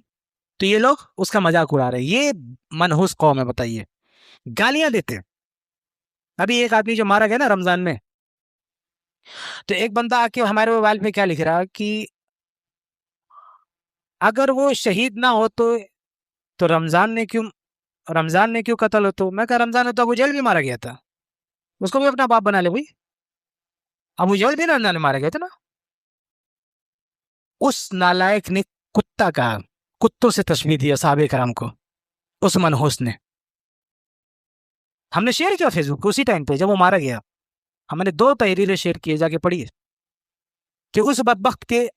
تو یہ لوگ اس کا مذاق اڑا رہے ہیں۔ یہ منحوس قوم ہے، بتائیے، گالیاں دیتے ہیں۔ ابھی ایک آدمی جو مارا گیا نا رمضان میں، تو ایک بندہ آ کے ہمارے موبائل پہ کیا لکھ رہا کہ اگر وہ شہید نہ ہو تو رمضان نے کیوں قتل ہو؟ تو میں کہا رمضان نے تو ابو جہل بھی مارا گیا تھا، اس کو بھی اپنا باپ بنا لے بھائی، ابو جہل بھی رمضان میں مارا گیا تھا نا۔ اس نالائق نے کتا کہا، کتوں سے تشبیہ دیا صحابہ کرام کو، اس منحوس نے۔ ہم نے شیئر کیا فیس بک اسی ٹائم پہ جب وہ مارا گیا، ہم نے 2 تحریریں شیئر کیے، جا کے پڑھیے کہ اس بدبخت کے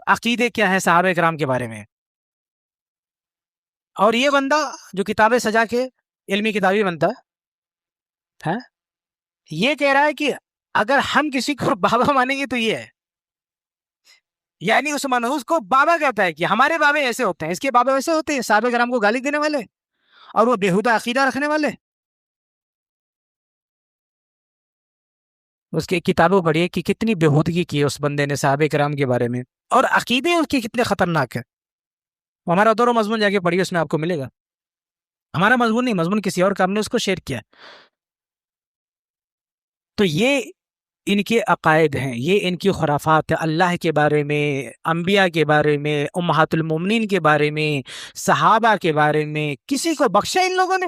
عقیدے کیا ہیں صحابہ کرام کے بارے میں۔ اور یہ بندہ جو کتابیں سجا کے علمی کتابی بنتا ہے، یہ کہہ رہا ہے کہ اگر ہم کسی کو بابا مانیں گے تو یہ ہے، یعنی اس منحوس کو بابا کہتا ہے کہ ہمارے بابے ایسے ہوتے ہیں، اس کے بابے ایسے ہوتے ہیں، صحابہ کرام کو گالی دینے والے اور وہ بےہودہ عقیدہ رکھنے والے۔ اس کی کتابوں پڑھیے کہ کتنی بےہودگی کی ہے اس بندے نے صحابہ کرام کے بارے میں، اور عقیدے اس کے کتنے خطرناک ہے۔ ہمارا دور و مضمون جا کے پڑھیے، اس میں آپ کو ملے گا۔ ہمارا مضمون نہیں، مضمون کسی اور کا، ہم نے اس کو شیئر کیا۔ تو یہ ان کے عقائد ہیں، یہ ان کی خرافات ہیں، اللہ کے بارے میں، انبیاء کے بارے میں، امہات المومنین کے بارے میں، صحابہ کے بارے میں۔ کسی کو بخشا ان لوگوں نے؟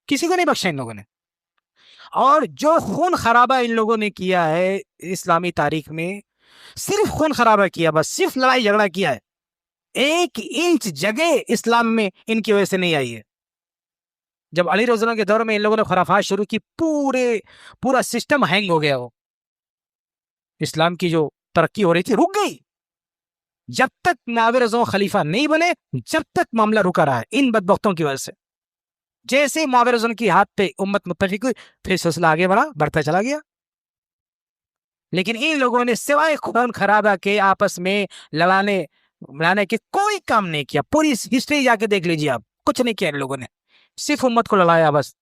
کسی کو نہیں بخشا ان لوگوں نے۔ اور جو خون خرابہ ان لوگوں نے کیا ہے اسلامی تاریخ میں، صرف خون خرابہ کیا، بس صرف لڑائی جھگڑا کیا ہے، 1 انچ جگہ اسلام میں ان کی وجہ سے نہیں آئی ہے۔ جب علی رضی اللہ عنہ کے دور میں ان لوگوں نے خرافات شروع کی، پورا سسٹم ہینگ ہو گیا، وہ اسلام کی جو ترقی ہو رہی تھی رک گئی۔ جب تک معاویہ رضی اللہ عنہ خلیفہ نہیں بنے، جب تک معاملہ رکا رہا ہے ان بدبختوں کی وجہ سے۔ جیسے معاویہ رضی اللہ عنہ کی ہاتھ پہ امت متفق ہوئی، پھر سلسلہ آگے بڑھتا چلا گیا۔ لیکن ان لوگوں نے سوائے خون خرابہ کے آپس میں لڑانے کے کوئی کام نہیں کیا۔ پوری ہسٹری جا کے دیکھ لیجیے آپ، کچھ نہیں کیا ان لوگوں نے، صرف امت کو لڑایا بس۔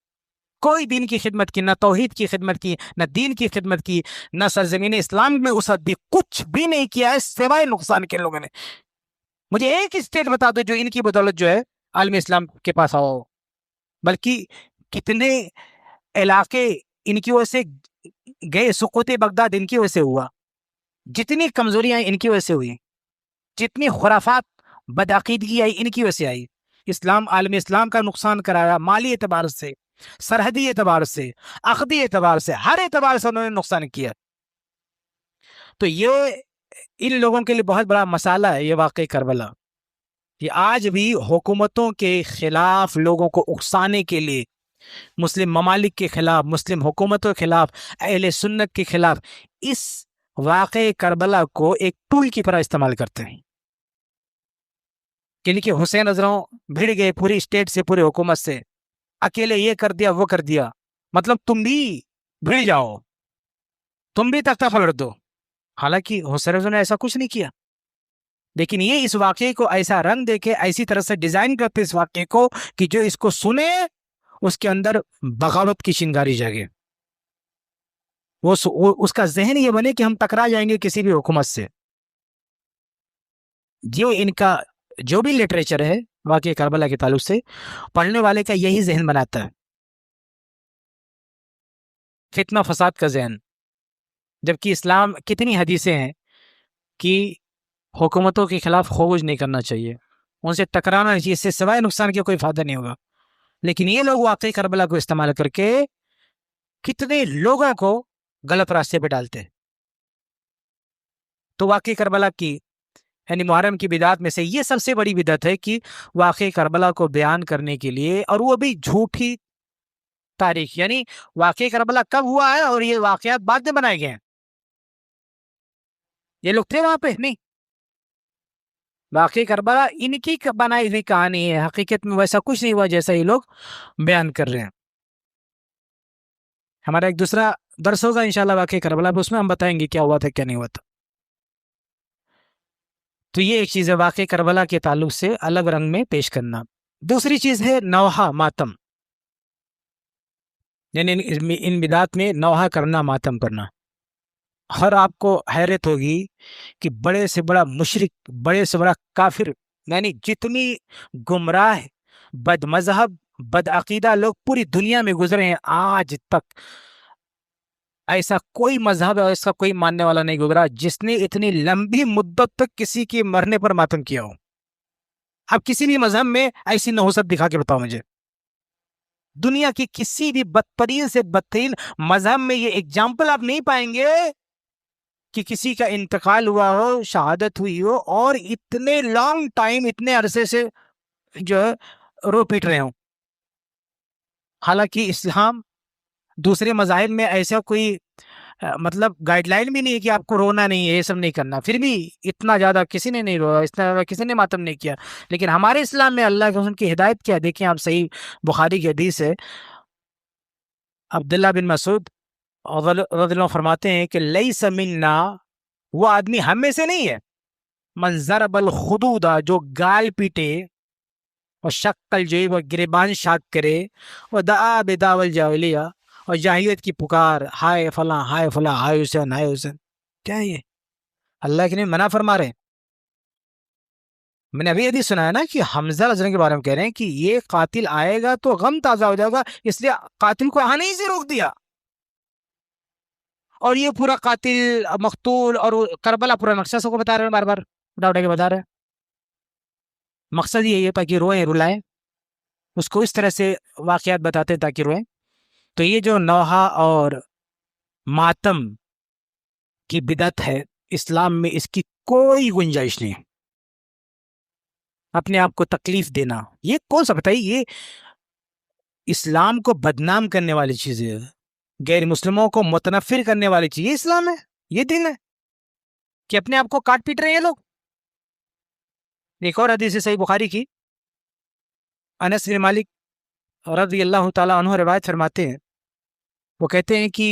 کوئی دین کی خدمت کی، نہ توحید کی خدمت کی، نہ دین کی خدمت کی، نہ سرزمین اسلام میں وسعت دی، کچھ بھی نہیں کیا ہے سوائے نقصان کے لوگوں نے۔ مجھے ایک اسٹیٹ بتا دو جو ان کی بدولت جو ہے عالم اسلام کے پاس آؤ، بلکہ کتنے علاقے ان کی وجہ سے گئے، سقوط بغداد ان کی وجہ سے ہوا، جتنی کمزوریاں ان کی وجہ سے ہوئی، جتنی خرافات بدعقیدگی آئی ان کی وجہ سے آئی۔ اسلام، عالم اسلام کا نقصان کرایا، مالی اعتبار سے، سرحدی اعتبار سے، عقدی اعتبار سے، ہر اعتبار سے انہوں نے نقصان کیا۔ تو یہ ان لوگوں کے لیے بہت بڑا مسئلہ ہے یہ واقعہ کربلا۔ یہ آج بھی حکومتوں کے خلاف لوگوں کو اکسانے کے لیے، مسلم ممالک کے خلاف، مسلم حکومتوں کے خلاف، اہل سنت کے خلاف اس واقعہ کربلا کو ایک ٹول کی طرح استعمال کرتے ہیں۔ کہ حسین ازروں بھیڑ گئے پوری اسٹیٹ سے، پوری حکومت سے، اکیلے یہ کر دیا وہ کر دیا، مطلب تم بھی بھیڑ جاؤ، تم بھی تختہ پلٹ دو۔ حالانکہ حسین ازروں نے ایسا کچھ نہیں کیا، لیکن یہ اس واقعے کو ایسا رنگ دے کے ایسی طرح سے ڈیزائن کرتے اس واقعے کو کہ جو اس کو سنے اس کے اندر بغاوت کی چنگاری جاگے، اس کا ذہن یہ بنے کہ ہم ٹکرا جائیں گے کسی بھی حکومت سے۔ جو ان کا جو بھی لٹریچر ہے واقعہ کربلا کے تعلق سے، پڑھنے والے کا یہی ذہن بناتا ہے، فتنہ فساد کا ذہن۔ جبکہ اسلام کتنی حدیثیں ہیں کہ حکومتوں کے خلاف خروج نہیں کرنا چاہیے، ان سے ٹکرانا نہیں چاہیے، اس سے سوائے نقصان کے کوئی فائدہ نہیں ہوگا۔ لیکن یہ لوگ واقعی کربلا کو استعمال کر کے کتنے لوگوں کو غلط راستے پہ ڈالتے۔ تو واقعی کربلا کی یعنی محرم کی بدعت میں سے یہ سب سے بڑی بدعت ہے کہ واقعی کربلا کو بیان کرنے کے لیے، اور وہ بھی جھوٹی تاریخ، یعنی واقعی کربلا کب ہوا ہے اور یہ واقعات بعد میں بنائے گئے ہیں۔ یہ لوگ تھے وہاں پہ نہیں، واقعی کربلا ان کی بنائی ہوئی کہانی ہے، حقیقت میں ویسا کچھ نہیں ہوا جیسا یہ لوگ بیان کر رہے ہیں۔ ہمارا ایک دوسرا درس ہوگا انشاءاللہ واقعی کربلا پہ، اس میں ہم بتائیں گے کیا ہوا تھا کیا نہیں ہوا تھا۔ تو یہ ایک چیز ہے واقعی کربلا کے تعلق سے الگ رنگ میں پیش کرنا۔ دوسری چیز ہے نوحہ، ماتم، یعنی ان بدعات میں نوحہ کرنا، ماتم کرنا۔ ہر آپ کو حیرت ہوگی کہ بڑے سے بڑا مشرک، بڑے سے بڑا کافر، یعنی جتنی گمراہ، بد مذہب، بد عقیدہ لوگ پوری دنیا میں گزرے ہیں، آج تک ایسا کوئی مذہب اور ایسا کوئی ماننے والا نہیں گزرا جس نے اتنی لمبی مدت تک کسی کے مرنے پر ماتم کیا ہو۔ اب کسی بھی مذہب میں ایسی نحوست دکھا کے بتاؤ مجھے، دنیا کی کسی بھی بدترین سے بدترین مذہب میں یہ ایگزامپل آپ نہیں پائیں گے کہ کسی کا انتقال ہوا ہو، شہادت ہوئی ہو، اور اتنے لانگ ٹائم، اتنے عرصے سے جو ہے رو پیٹ رہے ہوں۔ حالانکہ اسلام دوسرے مذاہب میں ایسا کوئی مطلب گائیڈ لائن بھی نہیں ہے کہ آپ کو رونا نہیں ہے، یہ سب نہیں کرنا، پھر بھی اتنا زیادہ کسی نے نہیں رویا، اتنا زیادہ کسی نے ماتم نہیں کیا۔ لیکن ہمارے اسلام میں اللہ کے رسول کی ہدایت کیا، دیکھیں آپ، صحیح بخاری کی حدیث ہے، عبداللہ بن مسعود رضی اللہ عنہ فرماتے ہیں کہ لیس منا، وہ آدمی ہم میں سے نہیں ہے، من ضرب الخدود، جو گال پیٹے، اور شق الجیب، اور گریبان شاک کرے، اور دعا بدعوى الجاہلیہ، اور جاہلیت کی پکار، ہائے فلاں ہائے فلاں، ہائے حسین ہائے حسین۔ کیا ہے یہ؟ اللہ کے لیے منع فرما رہے ہیں۔ میں نے ابھی حدیث سنا ہے نا کہ حمزہ رضی کے بارے میں کہہ رہے ہیں کہ یہ قاتل آئے گا تو غم تازہ ہو جائے گا، اس لیے قاتل کو آنے ہی سے روک دیا۔ اور یہ پورا قاتل، مقتول اور کربلا پورا نقشہ سب کو بتا رہے ہیں، بار بار اٹھا اٹھا کے بتا رہے ہیں۔ مقصد یہی ہے تاکہ روئیں، رلائیں، اس کو اس طرح سے واقعات بتاتے ہیں تاکہ روئیں۔ تو یہ جو نوحہ اور ماتم کی بدعت ہے، اسلام میں اس کی کوئی گنجائش نہیں۔ اپنے آپ کو تکلیف دینا، یہ کون سا بتائیے، یہ اسلام کو بدنام کرنے والی چیز ہے، غیر مسلموں کو متنفر کرنے والی چیز، یہ اسلام ہے، یہ دین ہے کہ اپنے آپ کو کاٹ پیٹ رہے ہیں لوگ۔ ایک اور حدیث صحیح بخاری کی، انس بن مالک رضی اللہ تعالیٰ عنہ روایت فرماتے ہیں، وہ کہتے ہیں کہ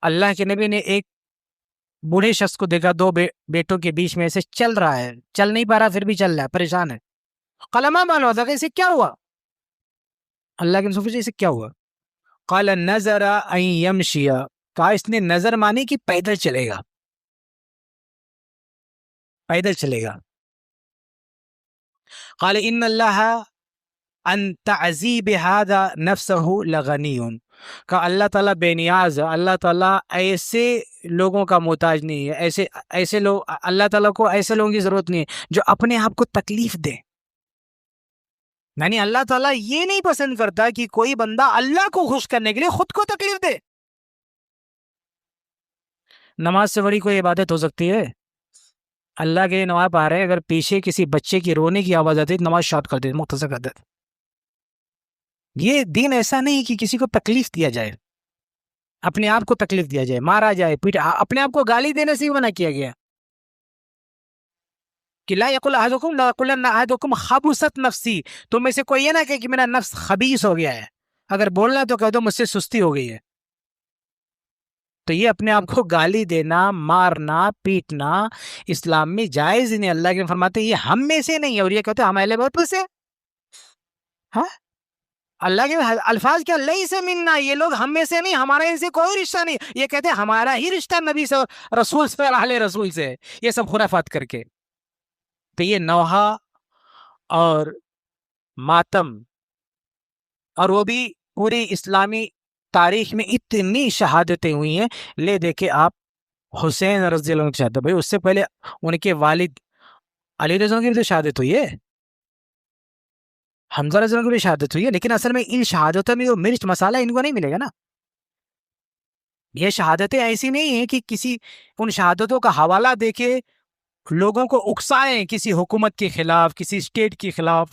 اللہ کے نبی نے ایک بوڑھے شخص کو دیکھا، دو بیٹوں کے بیچ میں ایسے چل رہا ہے، چل نہیں پا رہا پھر بھی چل رہا ہے، پریشان ہے۔ قلما معلوم ہوتا کہ اسے کیا ہوا؟ اللہ کے رسول اسے کیا ہوا؟ قال نظر ان یمشی، کہا اس نے نظر مانی کہ پیدل چلے گا، پیدل چلے گا. قال ان اللہ ان تعذیب هذا نفسه لغنی، کہ اللہ تعالیٰ بے نیاز ہے، اللہ تعالیٰ ایسے لوگوں کا محتاج نہیں ہے، ایسے لوگ، اللہ تعالیٰ کو ایسے لوگوں کی ضرورت نہیں ہے جو اپنے آپ کو تکلیف دے. یعنی اللہ تعالیٰ یہ نہیں پسند کرتا کہ کوئی بندہ اللہ کو خوش کرنے کے لیے خود کو تکلیف دے. نماز سے بڑی کوئی عبادت ہو سکتی ہے؟ اللہ کے نماز پڑھ رہے، اگر پیچھے کسی بچے کی رونے کی آواز آتی ہے نماز شارٹ کر دیتے، مختصر کر دیتے. یہ دین ایسا نہیں کہ کسی کو تکلیف دیا جائے، اپنے آپ کو تکلیف دیا جائے، مارا جائے، پیٹا، اپنے آپ کو گالی دینے سے ہی منع کیا گیا کہ لا یقل احدکم لا یقولن احدکم خبثت نفسی، تم میں سے کوئی یہ نہ کہ میرا نفس خبیث ہو گیا ہے، اگر بولنا تو کہہ دو مجھ سے سستی ہو گئی ہے. تو یہ اپنے آپ کو گالی دینا، مارنا، پیٹنا اسلام میں جائز نہیں. اللہ کے فرماتے ہیں یہ ہم میں سے نہیں ہے، اور یہ کہتے ہیں ہم اہل بیت میں سے. ہاں، اللہ کے الفاظ کیا، لیس منا، یہ لوگ ہم میں سے نہیں، ہمارے ان سے کوئی رشتہ نہیں. یہ کہتے ہیں ہمارا ہی رشتہ نبی سے، رسول سے، اہل رسول سے، یہ سب خرافات کر کے. تو یہ نوحہ اور ماتم، اور وہ بھی پوری اسلامی تاریخ میں اتنی شہادتیں ہوئی ہیں. لے دیکھے آپ حسین رضی اللہ عنہ کی شہادت، بھائی اس سے پہلے ان کے والد علی رضی اللہ عنہ کی بھی شہادت ہوئی ہے، حمزہ رضی اللہ عنہ کی بھی شہادت ہوئی ہے، لیکن اصل میں ان شہادتوں میں جو مرچ مسالہ ان کو نہیں ملے گا نا. یہ شہادتیں ایسی نہیں ہیں کہ کسی ان شہادتوں کا حوالہ دے کے لوگوں کو اکسائیں کسی حکومت کے خلاف، کسی اسٹیٹ کے خلاف.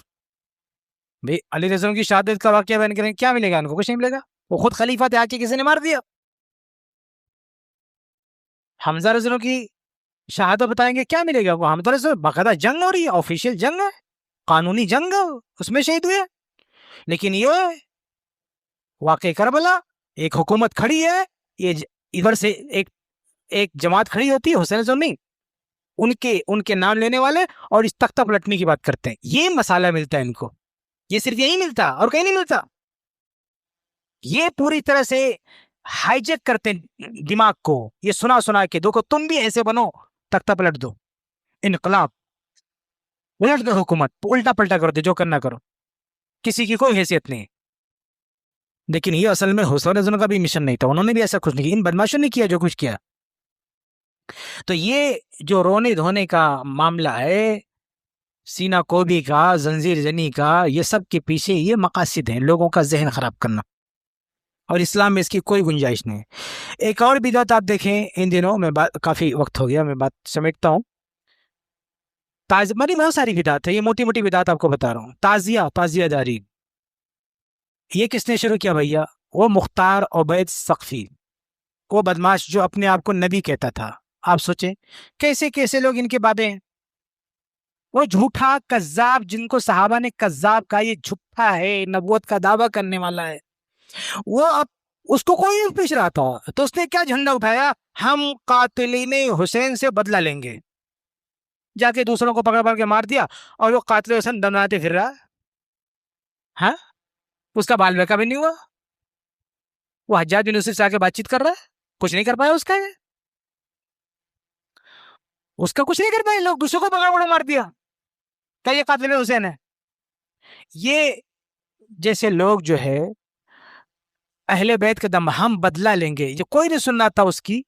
بھائی علی رضی اللہ عنہ کی شہادت کا واقعہ بیان کریں، کیا ملے گا ان کو؟ کچھ نہیں ملے گا. وہ خود خلیفہ تھے، آ کے کسی نے مار دیا. حمزہ رضی اللہ عنہ کی شہادت بتائیں گے، کیا ملے گا؟ وہ حمزہ رضی اللہ عنہ باقاعدہ جنگ ہو رہی ہے، آفیشیل جنگ ہے، قانونی جنگ ہے، اس میں شہید ہوئے. لیکن یہ واقع کربلا، ایک حکومت کھڑی ہے، یہ ادھر سے ایک جماعت کھڑی ہوتی ہے حسین سنی، ان کے نام لینے والے، اور اس تختہ پلٹنے کی بات کرتے ہیں. یہ مسئلہ ملتا ہے ان کو، یہ صرف یہی ملتا اور کہیں نہیں ملتا. یہ پوری طرح سے ہائی جیک کرتے ہیں دماغ کو، یہ سنا کے دو کو تم بھی ایسے بنو، تختہ پلٹ دو، انقلاب، الٹ دو حکومت، الٹا پلٹا کر دو، جو کرنا کرو، کسی کی کوئی حیثیت نہیں. لیکن یہ اصل میں حسین رضی اللہ عنہ کا بھی مشن نہیں تھا، انہوں نے بھی ایسا کچھ نہیں کیا، ان بدماشوں نے کیا جو کچھ کیا. تو یہ جو رونے دھونے کا معاملہ ہے، سینہ کوبی کا، زنجیر زنی کا، یہ سب کے پیچھے یہ مقاصد ہیں، لوگوں کا ذہن خراب کرنا، اور اسلام میں اس کی کوئی گنجائش نہیں ہے. ایک اور بدعت آپ دیکھیں ان دنوں میں، کافی وقت ہو گیا، میں بات سمیٹتا ہوں. بہت ساری بدعت ہے، یہ موٹی موٹی بدعت آپ کو بتا رہا ہوں. تعزیہ داری، یہ کس نے شروع کیا بھیا؟ وہ مختار عبید ثقفی، وہ بدماش جو اپنے آپ کو نبی کہتا تھا. آپ سوچیں کیسے کیسے لوگ ان کے بابے ہیں. وہ جھوٹا کذاب، جن کو صحابہ نے کذاب کہا، یہ جھوٹا ہے، نبوت کا دعویٰ کرنے والا ہے. وہ اب اس کو کوئی نہیں پوچھ رہا تھا، تو اس نے کیا جھنڈا اٹھایا؟ ہم قاتلین حسین سے بدلہ لیں گے. جا کے دوسروں کو پکڑ کے مار دیا، اور وہ قاتل حسین دمدماتے پھر رہا. ہاں، اس کا بال بیکا بھی نہیں ہوا. وہ حجاج بن یوسف سے آ کے بات چیت کر رہا ہے، کچھ نہیں کر پایا اس کا کچھ نہیں کر پائے. لوگ دوسروں کو پکڑ مار دیا کہ یہ قاتل حسین ہے. یہ جیسے لوگ جو ہے اہل بیت کا دم ہم بدلہ لیں گے، یہ کوئی نہیں سننا تھا اس کی،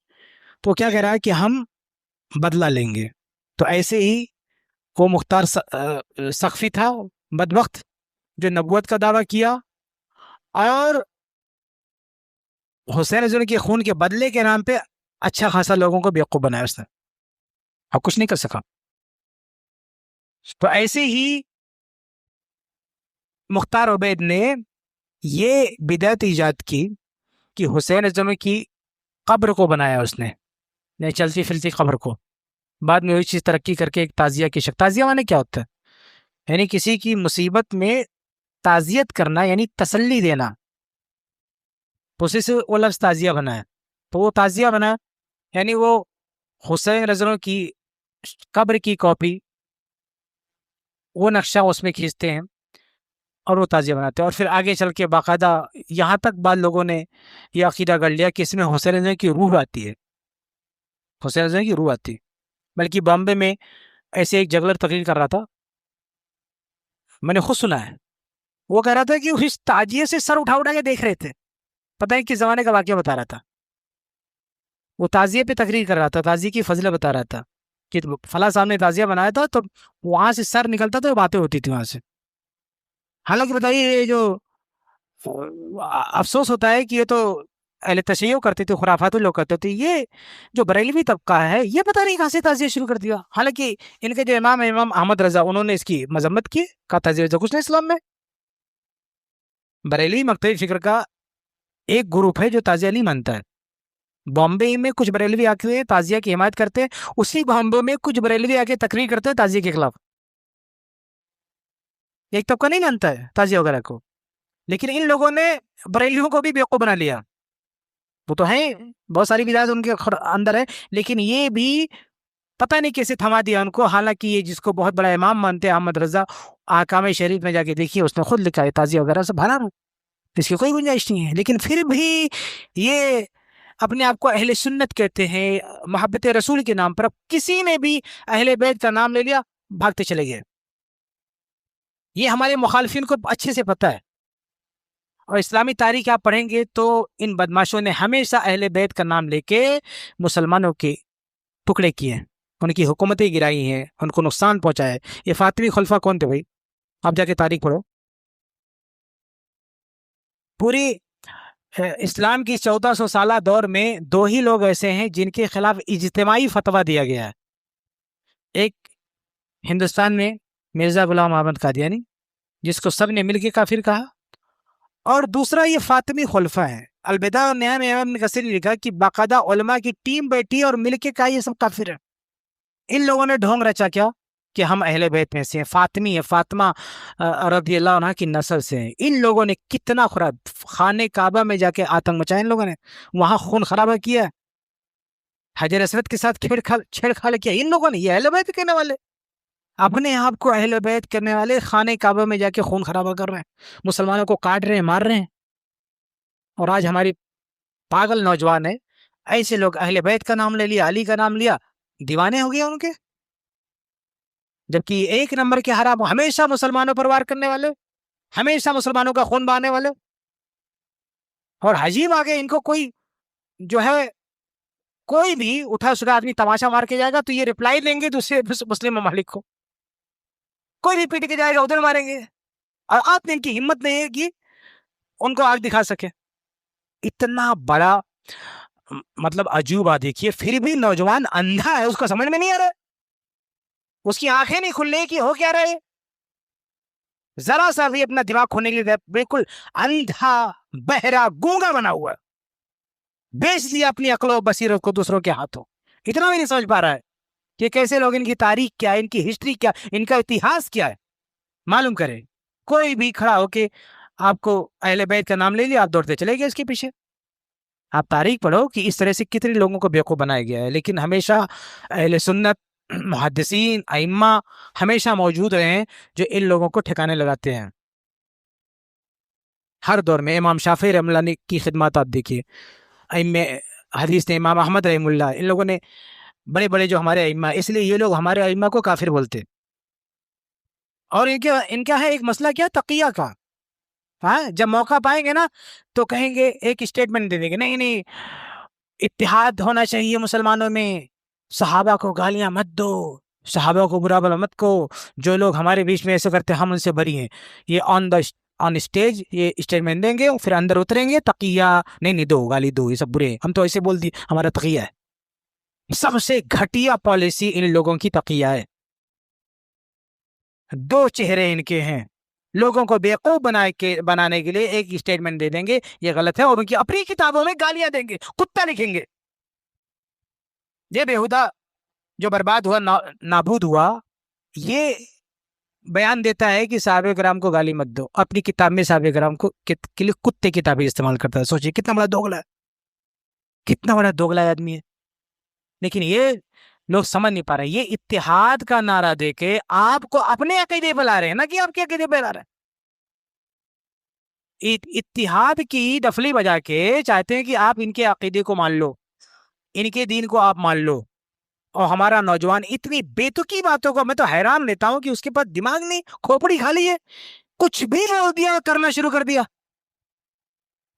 تو کیا کہہ رہا ہے کہ ہم بدلہ لیں گے. تو ایسے ہی وہ مختار ثقفی تھا بدبخت، جو نبوت کا دعویٰ کیا، اور حسین رضی اللہ عنہ کے خون کے بدلے کے نام پہ اچھا خاصا لوگوں کو بیوقوف بنایا اس نے، اور کچھ نہیں کر سکا. تو ایسے ہی مختار عبید نے یہ بدعت ایجاد کی کہ حسین رضی اللہ عنہ کی قبر کو بنایا اس نے، نہیں چلتی پھرتی قبر کو. بعد میں وہی چیز ترقی کر کے ایک تعزیہ کی شکل. تعزیہ مانے کیا ہوتا ہے؟ یعنی کسی کی مصیبت میں تعزیت کرنا، یعنی تسلی دینا، تو اسی سے وہ لفظ تعزیہ بنا ہے. تو وہ تعزیہ بنا، یعنی وہ حسین رضی اللہ عنہ کی قبر کی کاپی، وہ نقشہ اس میں کھینچتے ہیں، اور وہ تعزیہ بناتے ہیں. اور پھر آگے چل کے باقاعدہ یہاں تک بعض لوگوں نے یہ عقیدہ کر لیا کہ اس میں حسین رضا کی روح آتی ہے، حسین رضا کی روح آتی ہے. بلکہ بامبے میں ایسے ایک جگلر تقریر کر رہا تھا، میں نے خود سنا ہے، وہ کہہ رہا تھا کہ اس تعزیے سے سر اٹھا اٹھا کے دیکھ رہے تھے. پتہ ہے کس زمانے کا واقعہ بتا رہا تھا، وہ تعزیے پہ تقریر کر رہا تھا، تعزیے کی فضیلت بتا رہا تھا کہ فلاں صاحب نے تعزیہ بنایا تھا تو وہاں سے سر نکلتا تھا، باتیں ہوتی تھی وہاں سے. حالانکہ بتائیے یہ جو افسوس ہوتا ہے کہ یہ تو اہل تشیع کرتے تھے، خرافات لوگ کرتے تھے، یہ جو بریلوی طبقہ ہے یہ پتہ نہیں کہاں سے تعزیہ شروع کر دیا. حالانکہ ان کے جو امام احمد رضا انہوں نے اس کی مذمت کی، کہا تعزیہ کچھ نہیں اسلام میں. بریلوی مقتدی فکر کا ایک گروپ ہے جو تعزیہ نہیں مانتا ہے. بامبے میں کچھ بریلوی آ کے تعزیہ کی حمایت کرتے ہیں، اسی بامبے میں کچھ بریلوی آ کے تقریر کرتے ہیں تعزیہ کے خلاف. ایک طبقہ نہیں مانتا ہے تعزیہ وغیرہ کو، لیکن ان لوگوں نے بریلیوں کو بھی بیوقوف بنا لیا. وہ تو ہیں، بہت ساری بدعات ان کے اندر ہے، لیکن یہ بھی پتہ نہیں کیسے تھما دیا ان کو. حالانکہ یہ جس کو بہت بڑا امام مانتے ہیں احمد رضا، احکام شریف میں جا کے دیکھیے اس نے خود لکھا ہے تعزیہ وغیرہ سے بھرا، اس کی کوئی گنجائش نہیں ہے. لیکن پھر بھی یہ اپنے آپ کو اہل سنت کہتے ہیں، محبت رسول کے نام پر. اب کسی نے بھی اہل بیت کا نام لے لیا، بھاگتے چلے گئے. یہ ہمارے مخالفین کو اچھے سے پتہ ہے، اور اسلامی تاریخ آپ پڑھیں گے تو ان بدماشوں نے ہمیشہ اہل بیت کا نام لے کے مسلمانوں کے ٹکڑے کیے ہیں، ان کی حکومتیں گرائی ہیں، ان کو نقصان پہنچایا ہے. یہ فاطمی خلفاء کون تھے بھائی؟ آپ جا کے تاریخ پڑھو. پوری اسلام کی 1400 سالہ دور میں 2 ہی لوگ ایسے ہیں جن کے خلاف اجتماعی فتویٰ دیا گیا ہے. ایک ہندوستان میں مرزا غلام احمد قادیانی، جس کو سب نے مل کے کافر کہا، اور دوسرا یہ فاطمی خلفاء ہیں. البدایہ والنہایہ میں امام ابن کثیر نے لکھا کہ باقاعدہ علماء کی ٹیم بیٹھی اور مل کے کہا یہ سب کافر ہیں. ان لوگوں نے ڈھونگ رچا کیا کہ ہم اہل بیت میں سے ہیں، فاطمی ہے، فاطمہ رضی اللہ عنہ کی نسل سے ہیں. ان لوگوں نے کتنا خانہ کعبہ میں جا کے آتنک مچایا، ان لوگوں نے وہاں خون خرابہ کیا، حجر اسود کے ساتھ چھیڑ کھاڑ کیا ان لوگوں نے. یہ اہل بیت کہنے والے، اپنے آپ کو اہل بیت کرنے والے، خانہ کعبہ میں جا کے خون خرابہ کر رہے ہیں، مسلمانوں کو کاٹ رہے ہیں، مار رہے ہیں. اور آج ہماری پاگل نوجوان ہے، ایسے لوگ اہل بیت کا نام لے لیا، علی کا نام لیا، دیوانے ہو گیا ان کے. جبکہ ایک نمبر کے حرام، ہمیشہ مسلمانوں پر وار کرنے والے، ہمیشہ مسلمانوں کا خون بہانے والے. اور عجیب آگے ان کو کوئی جو ہے کوئی بھی اٹھا سٹھا آدمی تماشا مار کے جائے گا تو یہ رپلائی دیں گے دوسرے مسلم ممالک کو. کوئی بھی پیٹ کے جائے گا ادھر ماریں گے، اور آپ نے ان کی ہمت نہیں ہے کہ ان کو آگ دکھا سکے. اتنا بڑا مطلب عجوبہ دیکھیے، پھر بھی نوجوان اندھا ہے، اس کو سمجھ میں نہیں آ رہا ہے، اس کی آنکھیں نہیں کھلنے کی ہو کیا رہے، ذرا سا بھی اپنا دماغ کھونے کے لیے بالکل اندھا بہرا گونگا بنا ہوا، بیچ دیا اپنی عقل و بصیرت کو دوسروں کے ہاتھوں. اتنا بھی نہیں سمجھ پا رہا ہے کہ کیسے لوگ، ان کی تاریخ کیا ہے، ان کی ہسٹری کیا، ان کا اتہاس کیا ہے، معلوم کرے. کوئی بھی کھڑا ہو کے آپ کو اہل بیت کا نام لے لیا، آپ دوڑتے چلے گئے اس کے پیچھے. آپ تاریخ پڑھو کہ اس طرح سے کتنے لوگوں کو بیوقوف بنایا گیا ہے. لیکن ہمیشہ اہل سنت، محدثین، ائمہ ہمیشہ موجود رہے ہیں جو ان لوگوں کو ٹھکانے لگاتے ہیں. ہر دور میں امام شافعی رحمہ اللہ کی خدمات آپ دیکھیے، ائمہ حدیث نے امام احمد رحمہ اللہ، ان لوگوں نے بڑے بڑے جو ہمارے ائمہ، اس لیے یہ لوگ ہمارے ائمہ کو کافر بولتے. اور ان کا ہے ایک مسئلہ کیا، تقیہ کا. ہاں، جب موقع پائیں گے نا تو کہیں گے، ایک اسٹیٹمنٹ دے دیں گے، نہیں اتحاد ہونا چاہیے مسلمانوں میں، صحابہ کو گالیاں مت دو، صحابہ کو برا بلا مت کو، جو لوگ ہمارے بیچ میں ایسے کرتے ہم ان سے بری ہیں. یہ آن اسٹیج یہ اسٹیٹمنٹ دیں گے، پھر اندر اتریں گے، تقیہ نہیں دو، گالی دو، یہ سب برے ہیں، ہم تو ایسے بول دی، ہمارا تقیہ ہے. سب سے گھٹیا پالیسی ان لوگوں کی تقیہ ہے. 2 چہرے ان کے ہیں، لوگوں کو بیوقوف بنانے کے لیے ایک اسٹیٹمنٹ دے دیں گے یہ غلط ہے، اور ان کی اپنی کتابوں میں گالیاں دیں گے، کتا لکھیں گے. یہ بیہودہ جو برباد ہوا، نابود ہوا، یہ بیان دیتا ہے کہ صحابہ کرام کو گالی مت دو، اپنی کتاب میں صحابہ کرام کو کے لیے کتے کی تعبیر استعمال کرتا ہے. سوچیے کتنا بڑا دوغلا ہے، کتنا بڑا دوغلا آدمی ہے. لیکن یہ لوگ سمجھ نہیں پا رہے، یہ اتحاد کا نعرہ دے کے آپ کو اپنے عقیدے پہ لا رہے ہیں، نہ کہ آپ کے عقیدے پہ لا رہے ہیں. اتحاد کی ڈفلی بجا کے چاہتے ہیں کہ آپ ان کے عقیدے کو مان لو، ان کے دین کو آپ مان لو، اور ہمارا نوجوان اتنی بیتکی باتوں کو، میں تو حیران لیتا ہوں کہ اس کے پاس دماغ نہیں، کھوپڑی کھا لی ہے، کچھ بھی بول دیا، کرنا شروع کر دیا۔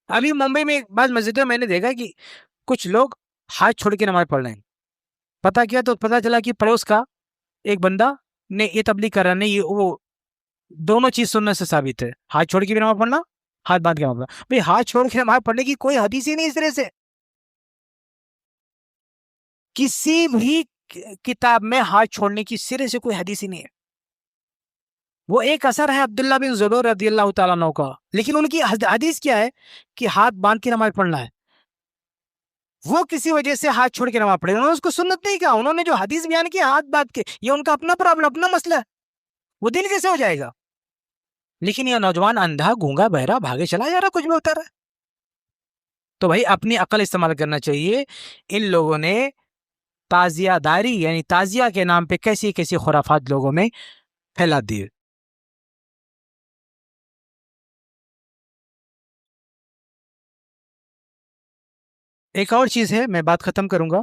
ابھی ممبئی میں بعض مسجدوں میں نے دیکھا کہ کچھ لوگ ہاتھ چھوڑ کے نماز پڑھ رہے ہیں، پتا کیا تو پتا چلا کہ پڑوس کا ایک بندہ نے یہ تبلیغ کر رہا، نہیں وہ دونوں چیز سننے سے ثابت ہے، ہاتھ چھوڑ کے بھی نماز پڑھنا، ہاتھ باندھ کے نماز پڑھنا۔ بھئی ہاتھ چھوڑ کے نماز پڑھنے کی کوئی حدیث ہی نہیں اس طرح سے، کسی بھی کتاب میں ہاتھ چھوڑنے کی سرے سے کوئی حدیث ہی نہیں ہے۔ وہ ایک اثر ہے عبداللہ بن زبیر رضی اللہ تعالیٰ عنہ کا، لیکن ان کی حدیث کیا ہے کہ ہاتھ باندھ کے نماز پڑھنا ہے۔ وہ کسی وجہ سے ہاتھ چھوڑ کے نماز پڑھے، انہوں نے اس کو سنت نہیں کہا، انہوں نے جو حدیث بیان کی ہاتھ باندھ کے، یہ ان کا اپنا پرابلم، اپنا مسئلہ ہے، وہ دل کیسے ہو جائے گا؟ لیکن یہ نوجوان اندھا گونگا بہرا بھاگے چلا جا رہا، کچھ بھی ہوتا رہا۔ تو بھائی اپنی عقل استعمال کرنا چاہیے۔ ان لوگوں نے تعزیہ داری یعنی تعزیہ کے نام پہ کیسی کیسی خرافات لوگوں میں پھیلا دیے۔ ایک اور چیز ہے، میں بات ختم کروں گا،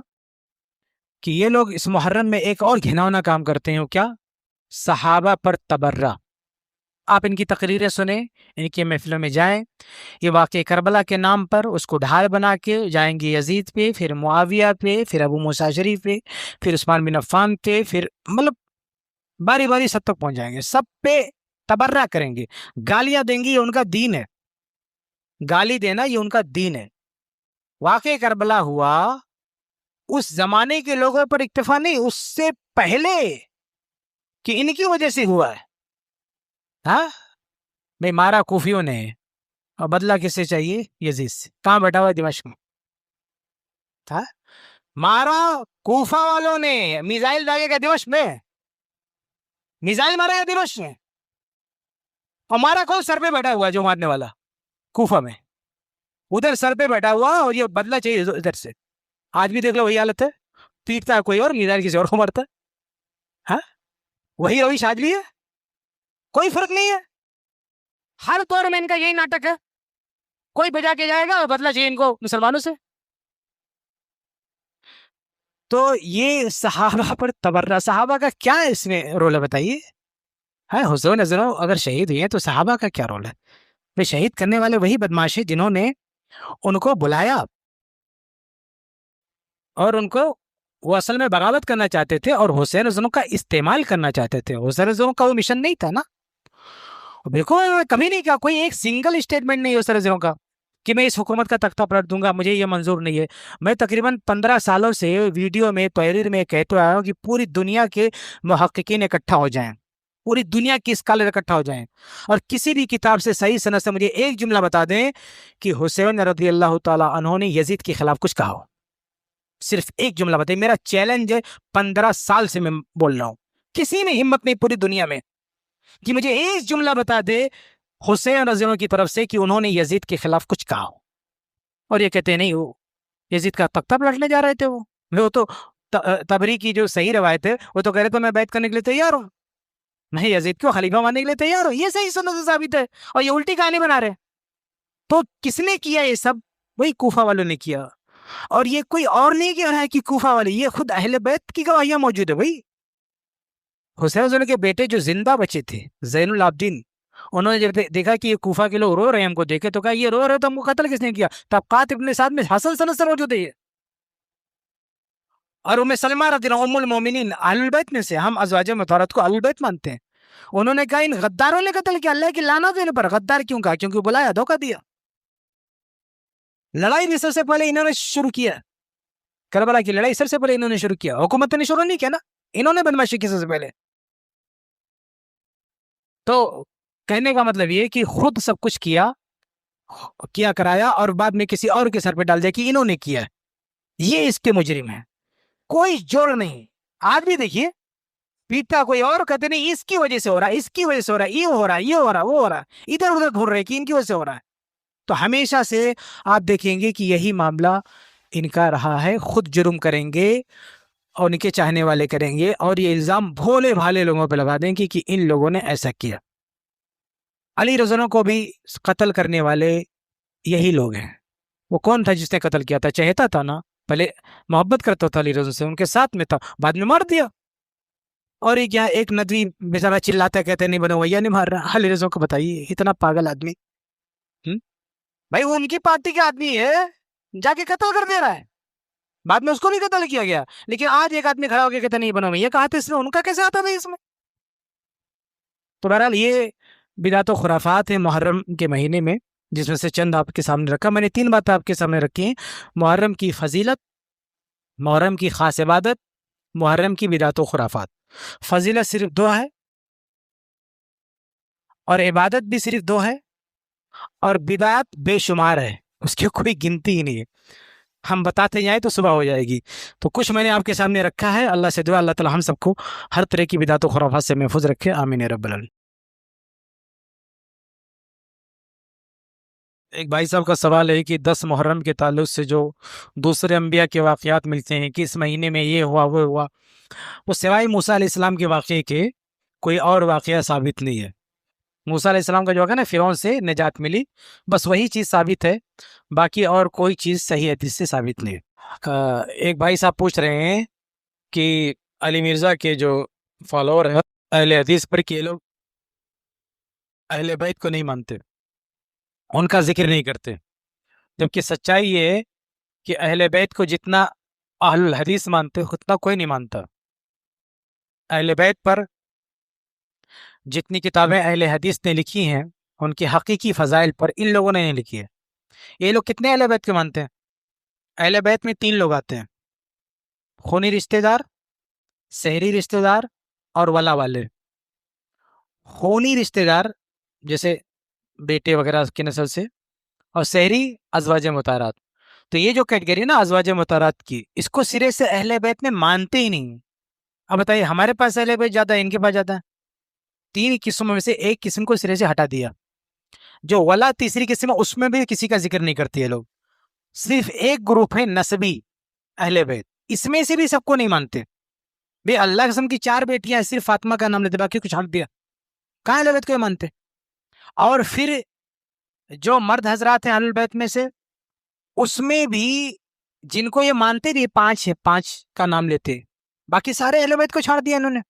کہ یہ لوگ اس محرم میں ایک اور گھناؤنا کام کرتے ہیں، کیا؟ صحابہ پر تبرہ۔ آپ ان کی تقریریں سنیں، ان کی محفلوں میں جائیں، یہ واقعہ کربلا کے نام پر اس کو ڈھال بنا کے جائیں گے یزید پہ، پھر معاویہ پہ، پھر ابو موسیٰ شریف پہ، پھر عثمان بن عفان پہ، پھر مطلب باری باری سب تک پہنچ جائیں گے، سب پہ تبرہ کریں گے، گالیاں دیں گے، یہ ان کا دین ہے، گالی دینا یہ ان کا دین ہے۔ واقعہ کربلا ہوا، اس زمانے کے لوگوں پر اکتفا نہیں، اس سے پہلے کہ ان کی وجہ سے ہوا ہے۔ ہاں میں مارا کوفیوں نے، اور بدلہ کس سے چاہیے؟ یزید سے۔ کہاں بیٹھا ہوا ہے؟ دمشق میں۔ ہاں مارا کوفہ والوں نے، میزائل داغے گا دمشق میں، میزائل مارا گا دمشق میں، اور مارا کون؟ سر پہ بیٹھا ہوا جو مارنے والا، کوفہ میں، ادھر سر پہ بیٹھا ہوا، اور یہ بدلہ چاہیے ادھر سے۔ آج بھی دیکھ لو وہی حالت ہے، پیٹتا ہے کوئی اور، میزائل کسی اور کو مارتا ہے۔ ہاں وہی روش آج بھی ہے، کوئی فرق نہیں ہے، ہر دور میں ان کا یہی ناٹک ہے، کوئی بجا کے جائے گا اور بدلہ چاہیے ان کو مسلمانوں سے۔ تو یہ صحابہ پر تبرہ، صحابہ کا کیا اس میں رول ہے بتائیے؟ ہے حضور نظروں اگر شہید ہوئے ہیں تو صحابہ کا کیا رول ہے؟ وہ شہید کرنے والے وہی بدماش ہیں جنہوں نے ان کو بلایا، اور ان کو وہ اصل میں بغاوت کرنا چاہتے تھے، اور حسین رضوانوں کا استعمال کرنا چاہتے تھے۔ حسین رضوانوں کا وہ مشن نہیں تھا نا، بالکل کبھی نہیں کہا، کوئی ایک سنگل اسٹیٹمنٹ نہیں حسین رضوانوں کا کہ میں اس حکومت کا تختہ پلٹ دوں گا، مجھے یہ منظور نہیں ہے۔ میں تقریباً 15 سالوں سے ویڈیو میں، تحریر میں کہتے آیا ہوں کہ پوری دنیا کے محققین اکٹھا ہو جائیں، پوری دنیا کی اسکالر اکٹھا ہو جائیں، اور کسی بھی کتاب سے صحیح سند سے مجھے ایک جملہ بتا دیں کہ حسین رضی اللہ تعالیٰ عنہ نے یزید کے خلاف کچھ کہا ہو، صرف ایک جملہ بتائیے۔ میرا چیلنج ہے، 15 سال سے میں بول رہا ہوں، کسی میں ہمت نہیں پوری دنیا میں کہ مجھے ایک جملہ بتا دے حسین رضی اللہ کی طرف سے کہ انہوں نے یزید کے خلاف کچھ کہا ہو۔ اور یہ کہتے ہیں نہیں، وہ یزید کا تختہ پلٹنے جا رہے تھے، وہ تو تبری کی جو صحیح روایت ہے، وہ تو کہہ رہے تھے میں بیعت کرنے کے لیے تیار ہوں، میں یزید کو خلیفہ ماننے کے لیے تیار ہوں، یہ صحیح سنت سے ثابت ہے، اور یہ الٹی کہانی بنا رہے۔ تو کس نے کیا یہ سب؟ وہی کوفہ والوں نے کیا، اور یہ کوئی اور نہیں کہہ رہا ہے کہ کوفہ والے، یہ خود اہل بیت کی گواہیاں موجود ہے۔ بھائی حسین رضی اللہ کے بیٹے جو زندہ بچے تھے، زین العابدین، انہوں نے جب دیکھا کہ یہ کوفہ کے لوگ رو رہے ہیں ہم کو دیکھے، تو کہا یہ رو رہے تو ہم کو قتل کس نے کیا؟ طبقات ابن سعد میں حسن سند سے موجود ہے یہ، اور ام سلمہ رضی اللہ عنہا ام المومنین اہل البیت میں سے، ہم ازواج مطہرات کو اہل البیت مانتے ہیں، انہوں نے کہا ان غداروں نے قتل کیا، اللہ کی لعنت ان پر۔ غدار کیوں کہا؟ کیونکہ بلایا، دھوکہ دیا، لڑائی بھی سب سے پہلے انہوں نے شروع کیا، کربلا کی لڑائی سب سے پہلے انہوں نے شروع کیا، حکومت نے شروع نہیں کیا نا، انہوں نے بدماشی کی سب سے پہلے۔ تو کہنے کا مطلب یہ کہ خود سب کچھ کیا کرایا، اور بعد میں کسی اور کے سر پہ ڈال دیا کہ انہوں نے کیا، یہ اس کے مجرم ہیں، کوئی جوڑ نہیں۔ آج بھی دیکھیے پیٹا کوئی اور، کہتے نہیں اس کی وجہ سے ہو رہا ہے، اس کی وجہ سے ہو رہا ہے، یہ ہو رہا ہے، یہ ہو رہا ہے، وہ ہو رہا ہے، ادھر ادھر گھور رہے کہ ان کی وجہ سے ہو رہا ہے۔ تو ہمیشہ سے آپ دیکھیں گے کہ یہی معاملہ ان کا رہا ہے، خود جرم کریں گے اور ان کے چاہنے والے کریں گے، اور یہ الزام بھولے بھالے لوگوں پہ لگا دیں گے کہ ان لوگوں نے ایسا کیا۔ علی رضی اللہ عنہ کو بھی قتل کرنے والے یہی لوگ ہیں. وہ کون تھا جس نے قتل کیا تھا؟ چہتا تھا نا، پہلے محبت کرتا تھا علی رضی سے، ان کے ساتھ میں تھا، بعد میں مار دیا. اور یہ کیا ایک ندوی بیچارہ چلاتا کہتے نہیں بنو بھیا نہیں مار رہا. علی رضی کو بتائیے اتنا پاگل آدمی. بھائی وہ ان کی پارٹی کا آدمی ہے، جا کے قتل کر دے رہا ہے، بعد میں اس کو بھی قتل کیا گیا. لیکن آج ایک آدمی کھڑا ہو کے کہتا نہیں بنو بھیا، کہا تھا اس میں، ان کا کیسے آتا تھا اس میں؟ تو بہرحال یہ بدعت و خرافات ہیں محرم کے مہینے میں، جس میں سے چند آپ کے سامنے رکھا. میں نے 3 باتیں آپ کے سامنے رکھی ہیں: محرم کی فضیلت، محرم کی خاص عبادت، محرم کی بدعت و خرافات. فضیلت صرف 2 ہے، اور عبادت بھی صرف 2 ہے، اور بدعت بے شمار ہے، اس کی کوئی گنتی ہی نہیں ہے. ہم بتاتے جائیں تو صبح ہو جائے گی. تو کچھ میں نے آپ کے سامنے رکھا ہے. اللہ سے دعا اللہ تعالی ہم سب کو ہر طرح کی بدعت و خرافات سے محفوظ رکھے. آمین رب العالمین. ایک بھائی صاحب کا سوال ہے کہ 10 محرم کے تعلق سے جو دوسرے انبیاء کے واقعات ملتے ہیں کہ اس مہینے میں یہ ہوا وہ ہوا، وہ سوائے موسیٰ علیہ السلام کے واقعے کے کوئی اور واقعہ ثابت نہیں ہے. موسیٰ علیہ السلام کا جو ہے نا فرعون سے نجات ملی، بس وہی چیز ثابت ہے، باقی اور کوئی چیز صحیح حدیث سے ثابت نہیں ہے. ایک بھائی صاحب پوچھ رہے ہیں کہ علی مرزا کے جو فالوور ہیں اہل حدیث پر، کہ یہ لوگ اہل بیت کو نہیں مانتے، ان کا ذکر نہیں کرتے، جبکہ سچائی یہ ہے کہ اہل بیت کو جتنا اہل الحدیث مانتے اتنا کوئی نہیں مانتا. اہل بیت پر جتنی کتابیں اہل حدیث نے لکھی ہیں ان کے حقیقی فضائل پر ان لوگوں نے نہیں لکھی ہے. یہ لوگ کتنے اہل بیت کو مانتے ہیں؟ اہل بیت میں 3 لوگ آتے ہیں: خونی رشتہ دار، سحری رشتہ دار، اور ولا والے. خونی رشتہ دار جیسے بیٹے وغیرہ کی نسل سے، اور سحری ازواج مطہرات. تو یہ جو کیٹیگری ہے نا ازواج مطہرات کی، اس کو سرے سے اہل بیت میں مانتے ہی نہیں. اب بتائیے ہمارے پاس اہل بیت زیادہ ہے، ان کے پاس زیادہ ہے. 3 قسموں میں سے ایک قسم کو سرے سے ہٹا دیا. جو ولا تیسری قسم ہے اس میں بھی کسی کا ذکر نہیں کرتے یہ لوگ. صرف ایک گروپ ہے نسبی اہل بیت، اس میں سے بھی سب کو نہیں مانتے. بے اللہ قسم کی 4 بیٹیاں، صرف فاطمہ کا نام لیتے، باقی کچھ ہٹ دیا. کہاں اہل بیت کو یہ مانتے؟ اور پھر جو مرد حضرات ہیں اہل بیت میں سے، اس میں بھی جن کو یہ مانتے نہیں 5 ہے، 5 کا نام لیتے، باقی سارے اہل بیت کو چھاڑ دیا انہوں نے.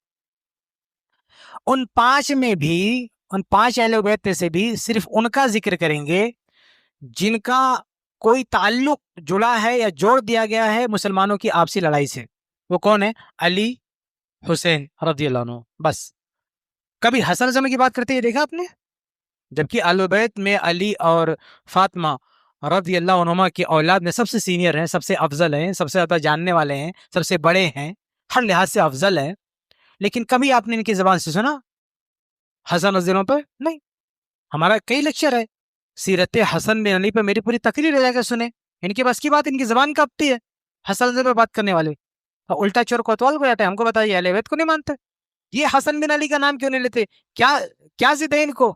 ان 5 میں بھی، ان 5 اہل بیت میں سے بھی صرف ان کا ذکر کریں گے جن کا کوئی تعلق جڑا ہے یا جوڑ دیا گیا ہے مسلمانوں کی آپسی لڑائی سے. وہ کون ہے؟ علی، حسین رضی اللہ عنہ. بس کبھی حسن حسین کی بات کرتے یہ دیکھا آپ نے؟ جبکہ اہل بیت میں علی اور فاطمہ رضی اللہ عنہما کی اولاد میں سب سے سینئر ہیں، سب سے افضل ہیں، سب سے زیادہ جاننے والے ہیں، سب سے بڑے ہیں، ہر لحاظ سے افضل ہیں. لیکن کبھی آپ نے ان کی زبان سے سنا حسن رضی اللہ عنہ پہ؟ نہیں. ہمارا کئی لیکچر ہے سیرت حسن بن علی پہ، میری پوری تقریر رہ جا کے سنیں. ان کے بس کی بات، ان کی زبان کانپتی ہے حسن رضی پہ بات کرنے والے. الٹا چور کوتوال کو جاتا ہے، ہم کو بتائیے اہل بیت کو نہیں مانتے، یہ حسن بن علی کا نام کیوں نہیں لیتے؟ کیا ضد ہے ان کو؟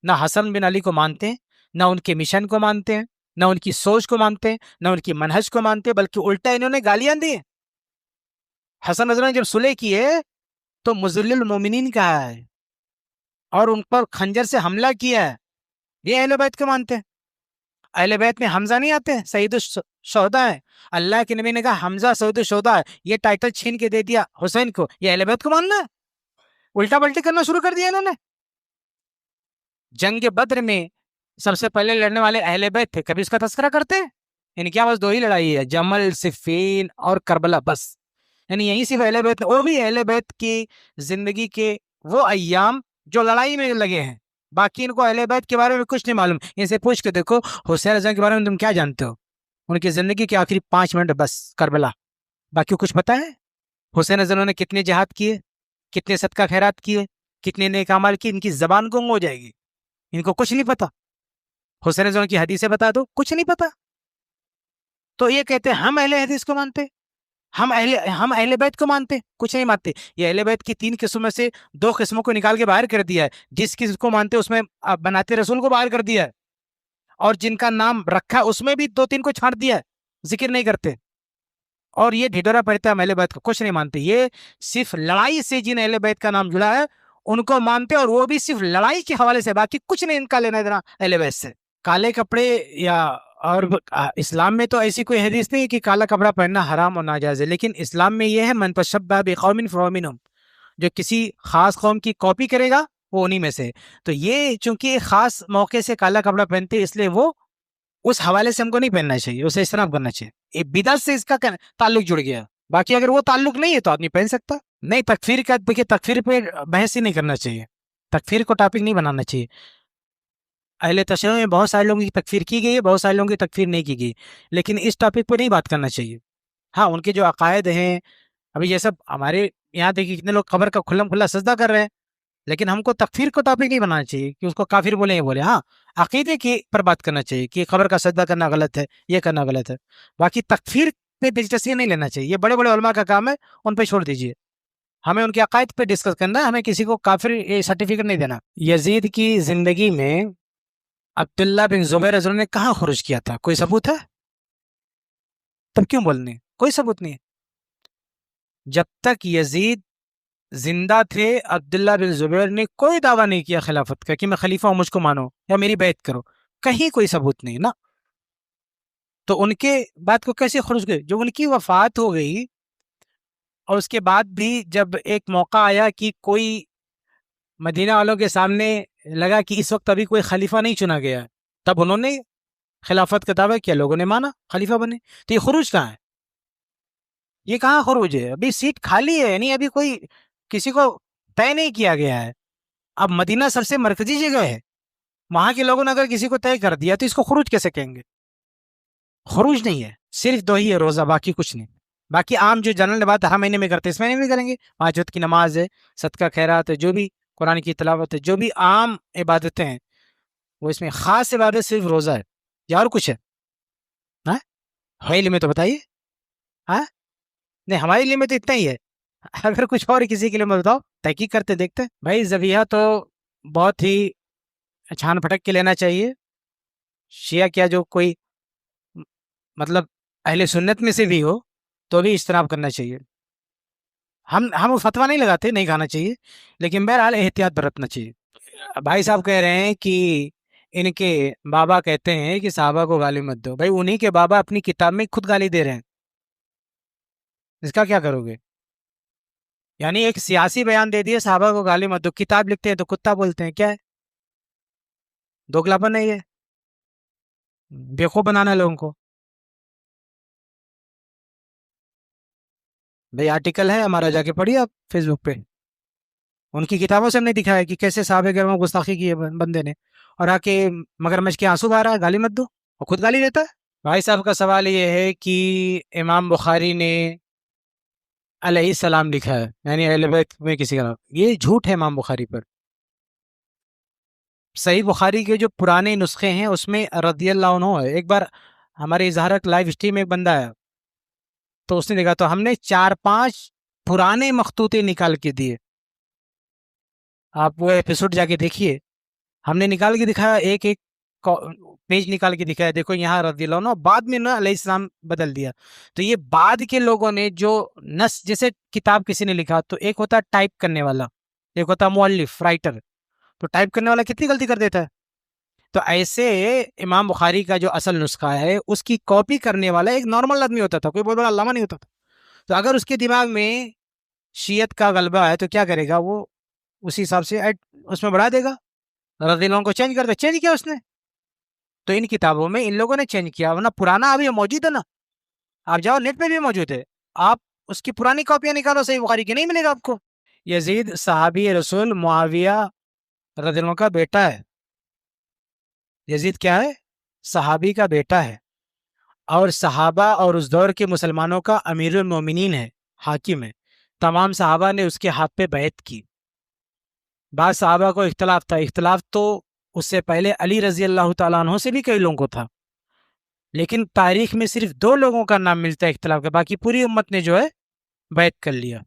نہ حسن بن علی کو مانتے ہیں، نہ ان کے مشن کو مانتے ہیں، نہ ان کی سوچ کو مانتے ہیں، نہ ان کی منہج کو مانتے ہیں، بلکہ الٹا انہوں نے گالیاں دی. حسن رضی اللہ عنہ جب صلح کیے تو مذل المومنین کہا ہے اور ان پر خنجر سے حملہ کیا ہے. یہ اہل بیت کو مانتے ہیں. اہل بیت میں حمزہ نہیں آتے، سید الشہداء ہے. اللہ کے نبی نے کہا حمزہ سید الشہداء ہے، یہ ٹائٹل چھین کے دے دیا حسین کو. یہ اہل بیت کو ماننا ہے؟ الٹا پلٹی کرنا شروع کر دیا انہوں نے. جنگ بدر میں سب سے پہلے لڑنے والے اہل بیت تھے، کبھی اس کا تذکرہ کرتے ہیں؟ ان کی بس 2 ہی لڑائی ہے، جمل، صفین اور کربلا، بس. یعنی یہیں صرف اہل بیت، وہ بھی اہل بیت کی زندگی کے وہ ایام جو لڑائی میں لگے ہیں. باقی ان کو اہل بیت کے بارے میں کچھ نہیں معلوم. ان سے پوچھ کے دیکھو حسین رضی کے بارے میں تم کیا جانتے ہو؟ ان کی زندگی کے آخری 5 منٹ بس کربلا، باقی کچھ پتا ہے؟ حسین رضی نے کتنے جہاد کیے، کتنے صدقہ خیرات کیے، کتنے نیک اعمال کیے؟ ان کی زبان گنگ ہو جائے گی، ان کو کچھ نہیں پتا. حسین رضی کی حدیثیں بتا دو، کچھ نہیں پتا. تو یہ کہتے ہیں ہم اہل حدیث کو مانتے، ہم اہل بیت کو مانتے، کچھ نہیں مانتے. یہ اہل بیت کی 3 قسموں میں سے 2 قسموں کو نکال کے باہر کر دیا ہے. جس قسم کو مانتے اس میں بناتے رسول کو باہر کر دیا ہے، اور جن کا نام رکھا اس میں بھی 2-3 کو چھاڑ دیا ہے، ذکر نہیں کرتے. اور یہ ڈھڈورا پڑتا ہے اہل بیت کا، کچھ نہیں مانتے. یہ صرف لڑائی سے جن اہل بیت کا نام جڑا ہے ان کو مانتے اور وہ بھی صرف لڑائی کے حوالے سے, باقی کچھ نہیں ان کا لینا دینا اہل بیت سے. کالے کپڑے یا اور اسلام میں تو ایسی کوئی حدیث نہیں ہے کہ کالا کپڑا پہننا حرام اور ناجائز ہے, لیکن اسلام میں یہ ہے من تشبہ بقوم فہو منہم, جو کسی خاص قوم کی کاپی کرے گا وہ انہی میں سے. تو یہ چونکہ ایک خاص موقع سے کالا کپڑا پہنتے ہیں, اس لیے وہ اس حوالے سے ہم کو نہیں پہننا چاہیے, اسے اجتناب کرنا چاہیے. یہ بدعت سے اس کا تعلق جڑ گیا, باقی اگر وہ تعلق نہیں ہے تو آدمی پہن سکتا نہیں. تکفیر کا دیکھیے, تکفیر پہ بحث ہی نہیں کرنا چاہیے, تکفیر کو ٹاپک نہیں بنانا چاہیے. اہل تشیع میں بہت سارے لوگوں کی تکفیر کی گئی ہے, بہت سارے لوگوں کی تکفیر نہیں کی گئی, لیکن اس ٹاپک پہ نہیں بات کرنا چاہیے. ہاں ان کے جو عقائد ہیں, ابھی یہ سب ہمارے یہاں دیکھیے کتنے لوگ قبر کا کھلم کھلا سجدہ کر رہے ہیں, لیکن ہم کو تکفیر کو ٹاپک نہیں بنانا چاہیے کہ اس کو کافر بولے یہ بولے. ہاں عقیدے کی پر بات کرنا چاہیے کہ قبر کا سجدہ کرنا غلط ہے, یہ کرنا غلط ہے. باقی تکفیر پہ دلچسپی نہیں لینا چاہیے, یہ بڑے بڑے علماء کا کام ہے, ان پہ چھوڑ دیجیے. ہمیں ان کے عقائد پہ ڈسکس کرنا ہے, ہمیں کسی کو کافر سرٹیفکیٹ نہیں دینا. یزید کی زندگی میں عبداللہ بن زبیر رضی اللہ عنہ نے کہاں خروج کیا تھا؟ کوئی ثبوت ہے؟ تب کیوں بولنے؟ کوئی ثبوت نہیں ہے. جب تک یزید زندہ تھے عبداللہ بن زبیر نے کوئی دعویٰ نہیں کیا خلافت کا کہ میں خلیفہ ہوں, مجھ کو مانو یا میری بیعت کرو, کہیں کوئی ثبوت نہیں نا. تو ان کے بات کو کیسے خروج گئے؟ جو ان کی وفات ہو گئی اور اس کے بعد بھی جب ایک موقع آیا کہ کوئی مدینہ والوں کے سامنے لگا کہ اس وقت ابھی کوئی خلیفہ نہیں چنا گیا, تب انہوں نے خلافت کا دعویٰ کیا, لوگوں نے مانا, خلیفہ بنے. تو یہ خروج کہاں ہے؟ یہ کہاں خروج ہے؟ ابھی سیٹ خالی ہے, یعنی ابھی کوئی کسی کو طے نہیں کیا گیا ہے. اب مدینہ سب سے مرکزی جگہ ہے, وہاں کے لوگوں نے اگر کسی کو طے کر دیا تو اس کو خروج کیسے کہیں گے؟ خروج نہیں ہے, صرف 2 ہی ہے روزہ, باقی کچھ نہیں. باقی عام جو جنرل بات ہر مہینے میں کرتے اس مہینے میں کریں گے, 5 وقت کی نماز ہے, صدقہ خیرات ہے, جو بھی قرآن کی تلاوت ہے, جو بھی عام عبادتیں ہیں, وہ اس میں خاص عبادت صرف روزہ ہے یا اور کچھ ہے؟ ہمارے علم میں تو بتائیے. ہاں نہیں, ہمارے علم میں تو اتنا ہی ہے, اگر کچھ اور کسی کے لیے میں بتاؤ, تحقیق کرتے دیکھتے. بھائی ذبیحہ تو بہت ہی چھان پھٹک کے لینا چاہیے. شیعہ کیا جو کوئی مطلب اہل سنت میں سے بھی ہو تو بھی اجتناب کرنا چاہیے. ہم فتویٰ نہیں لگاتے نہیں کھانا چاہیے, لیکن بہرحال احتیاط برتنا چاہیے. بھائی صاحب کہہ رہے ہیں کہ ان کے بابا کہتے ہیں کہ صحابہ کو گالی مت دو. بھائی انہی کے بابا اپنی کتاب میں خود گالی دے رہے ہیں, اس کا کیا کرو گے؟ یعنی ایک سیاسی بیان دے دیے صحابہ کو گالی مت دو, کتاب لکھتے ہیں تو کتا بولتے ہیں, کیا ہے؟ دوگلاپن ہے, یہ بیوقوف بنانا لوگوں کو. بھائی آرٹیکل ہے ہمارا, جا کے پڑھیے آپ فیس بک پہ, ان کی کتابوں سے ہم نے دکھایا کہ کیسے صحابہ کرام گستاخی کی ہے بندے نے, اور آ کے مگرمچھ کے آنسو بہا رہا ہے, گالی مت دو, اور خود گالی دیتا ہے. بھائی صاحب کا سوال یہ ہے کہ امام بخاری نے علیہ السلام لکھا ہے, یعنی اہل بیت میں کسی کا نام, یہ جھوٹ ہے امام بخاری پر. صحیح بخاری کے جو پرانے نسخے ہیں اس میں رضی اللہ عنہ ہے. ایک بار ہمارے اظہارک لائیو اسٹریم میں ایک بندہ ہے, تو اس نے دیکھا تو ہم نے 4-5 پرانے مخطوطے نکال کے دیے, آپ وہ ایپیسوڈ جا کے دیکھیے, ہم نے نکال کے دکھایا, ایک ایک پیج نکال کے دکھایا, دیکھو یہاں رضی اللہ عنہ, بعد میں نا علیہ السلام بدل دیا. تو یہ بعد کے لوگوں نے جو نص, جیسے کتاب کسی نے لکھا تو ایک ہوتا ٹائپ کرنے والا, ایک ہوتا مؤلف رائٹر, تو ٹائپ کرنے والا کتنی غلطی کر دیتا ہے. تو ایسے امام بخاری کا جو اصل نسخہ ہے اس کی کاپی کرنے والا ایک نارمل آدمی ہوتا تھا, کوئی بہت بڑا علامہ نہیں ہوتا تھا. تو اگر اس کے دماغ میں شیعت کا غلبہ ہے تو کیا کرے گا, وہ اسی حساب سے اس میں بڑھا دے گا, رضی اللہ عنہ کو چینج کر دے. چینج کیا اس نے, تو ان کتابوں میں ان لوگوں نے چینج کیا, ورنہ پرانا ابھی موجود ہے نا, آپ جاؤ نیٹ پہ بھی موجود ہے, آپ اس کی پرانی کاپیاں نکالو, صحیح بخاری کی نہیں ملے گا آپ کو. یزید صحابی رسول معاویہ رضی اللہ عنہ کا بیٹا ہے. یزید کیا ہے؟ صحابی کا بیٹا ہے, اور صحابہ اور اس دور کے مسلمانوں کا امیر المومنین ہے, حاکم ہے. تمام صحابہ نے اس کے ہاتھ پہ بیعت کی. بعض صحابہ کو اختلاف تھا, اختلاف تو اس سے پہلے علی رضی اللہ تعالیٰ عنہ سے بھی کئی لوگوں کو تھا, لیکن تاریخ میں صرف 2 لوگوں کا نام ملتا ہے اختلاف کا, باقی پوری امت نے جو ہے بیعت کر لیا.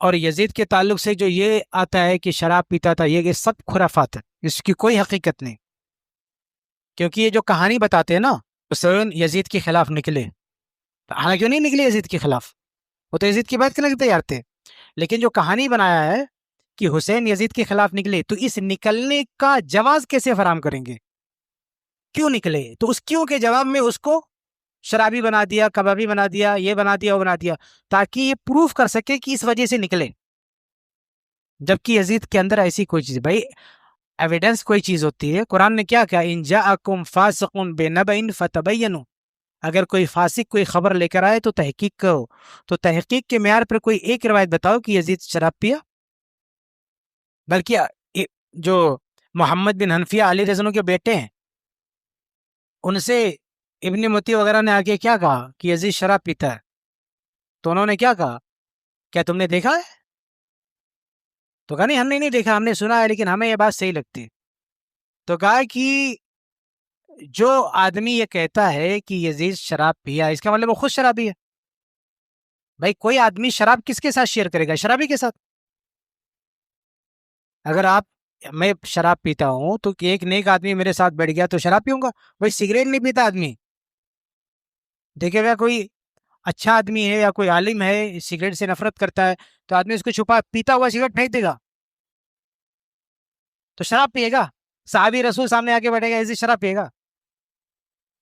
اور یزید کے تعلق سے جو یہ آتا ہے کہ شراب پیتا تھا, یہ سب خرافات ہے, اس کی کوئی حقیقت نہیں. کیونکہ یہ جو کہانی بتاتے ہیں نا, حسین یزید کے خلاف نکلے, حالانکہ کیوں نہیں نکلے یزید کے خلاف, وہ تو یزید کی بات کرنے کے تیار تھے, لیکن جو کہانی بنایا ہے کہ حسین یزید کے خلاف نکلے تو اس نکلنے کا جواز کیسے فراہم کریں گے؟ کیوں نکلے؟ تو اس کیوں کے جواب میں اس کو شرابی بنا دیا، کبابی بنا دیا، یہ بنا دیا، وہ بنا دیا، تاکہ یہ پروف کر سکے کہ اس وجہ سے نکلے، جبکہ یزید کے اندر ایسی کوئی چیز، بھائی ایویڈنس کوئی چیز ہوتی ہے۔ قرآن نے کیا کہا؟ ان جاءکم فاسق بنبأ فتبینوا، اگر کوئی فاسق کوئی خبر لے کر آئے تو تحقیق کرو۔ تو تحقیق کے معیار پر کوئی ایک روایت بتاؤ کہ یزید شراب پیا؟ بلکہ جو محمد بن حنفیہ علی رضی اللہ عنہ کے بیٹے ہیں، ان سے ابن متی وغیرہ نے آگے کیا کہا کہ یزید شراب پیتا ہے، تو انہوں نے کیا کہا؟ کیا تم نے دیکھا ہے؟ تو کہا نہیں، ہم نے نہیں دیکھا، ہم نے سنا ہے، لیکن ہمیں یہ بات صحیح لگتی ہے۔ تو کہا کہ جو آدمی یہ کہتا ہے کہ یزید شراب پیا، اس کا مطلب وہ خود شرابی ہے۔ بھائی کوئی آدمی شراب کس کے ساتھ شیئر کرے گا؟ شرابی کے ساتھ۔ اگر میں شراب پیتا ہوں تو ایک نیک آدمی میرے ساتھ بیٹھ گیا تو شراب پیوں گا۔ بھائی سگریٹ نہیں پیتا آدمی، دیکھے گا کوئی اچھا آدمی ہے یا کوئی عالم ہے سگریٹ سے نفرت کرتا ہے تو آدمی اس کو چھپا پیتا ہوا سگریٹ پھینک دے گا، تو شراب پیے گا۔ صحابی رسول سامنے آ کے بیٹھے گا، یزید شراب پیے گا۔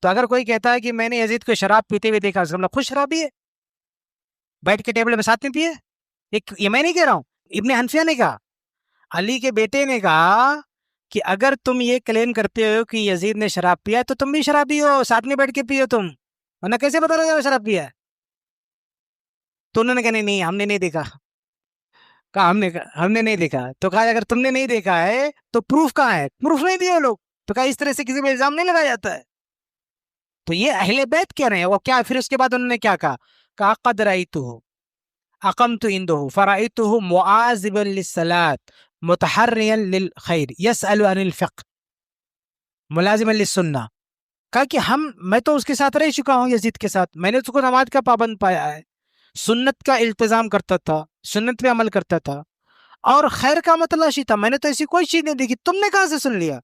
تو اگر کوئی کہتا ہے کہ میں نے یزید کو شراب پیتے ہوئے دیکھا، اس کا مطلب خود شرابی ہے، بیٹھ کے ٹیبل میں ساتھ میں پیے۔ یہ میں نہیں کہہ رہا ہوں، ابن حنفیہ نے کہا، علی کے بیٹے نے کہا کہ اگر تم یہ کلیم کرتے ہو کہ یزید نے شراب پیا تو تم بھی شرابی ہو، ساتھ میں بیٹھ کے پیو تم، ورنہ کیسے پتا لگا وہ شراب پیا ہے؟ تو انہوں نے کہا نہیں، ہم نے نہیں دیکھا۔ کہا ہم نے نہیں دیکھا۔ تو کہا اگر تم نے نہیں دیکھا ہے تو پروف کہاں ہے؟ پروف نہیں دیے لوگ۔ تو کہا اس طرح سے کسی پہ الزام نہیں لگایا جاتا ہے۔ تو یہ اہل بیت کہہ رہے ہیں۔ وہ کیا پھر اس کے بعد انہوں نے کیا کہا قد رأیتہ اقمت عنده فرأیتہ معاذبا للصلاۃ متحریا للخیر یسأل عن الفقہ ملازما للسنہ۔ کہا کہ میں تو اس کے ساتھ رہ چکا ہوں، یزید کے ساتھ، میں نے اس کو نماز کا پابند پایا ہے، سنت کا التزام کرتا تھا، سنت پہ عمل کرتا تھا، اور خیر کا متلاشی تھا۔ میں نے تو ایسی کوئی چیز نہیں دیکھی، تم نے کہاں سے سن لیا؟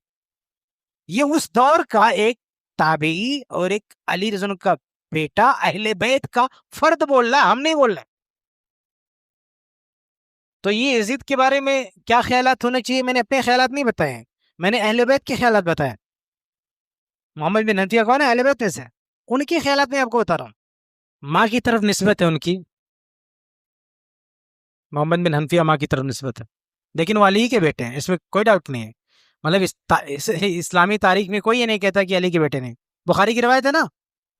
یہ اس دور کا ایک تابعی اور ایک علی رضی اللہ عنہ کا بیٹا اہل بیت کا فرد بول رہا ہے، ہم نہیں بول رہے۔ تو یہ یزید کے بارے میں کیا خیالات ہونے چاہیے؟ میں نے اپنے خیالات نہیں بتائے ہیں، میں نے اہل بیت کے خیالات بتائے۔ محمد بن حنفیہ کون ہے؟ اہل بیت میں سے، ان کے خیالات میں آپ کو بتا رہا ہوں۔ ماں کی طرف نسبت ہے ان کی، محمد بن حنفیہ ماں کی طرف نسبت ہے، لیکن وہ علی کے بیٹے ہیں، اس میں کوئی ڈاؤٹ نہیں ہے۔ مطلب اسلامی تاریخ میں کوئی یہ نہیں کہتا کہ علی کے بیٹے نہیں۔ بخاری کی روایت ہے نا،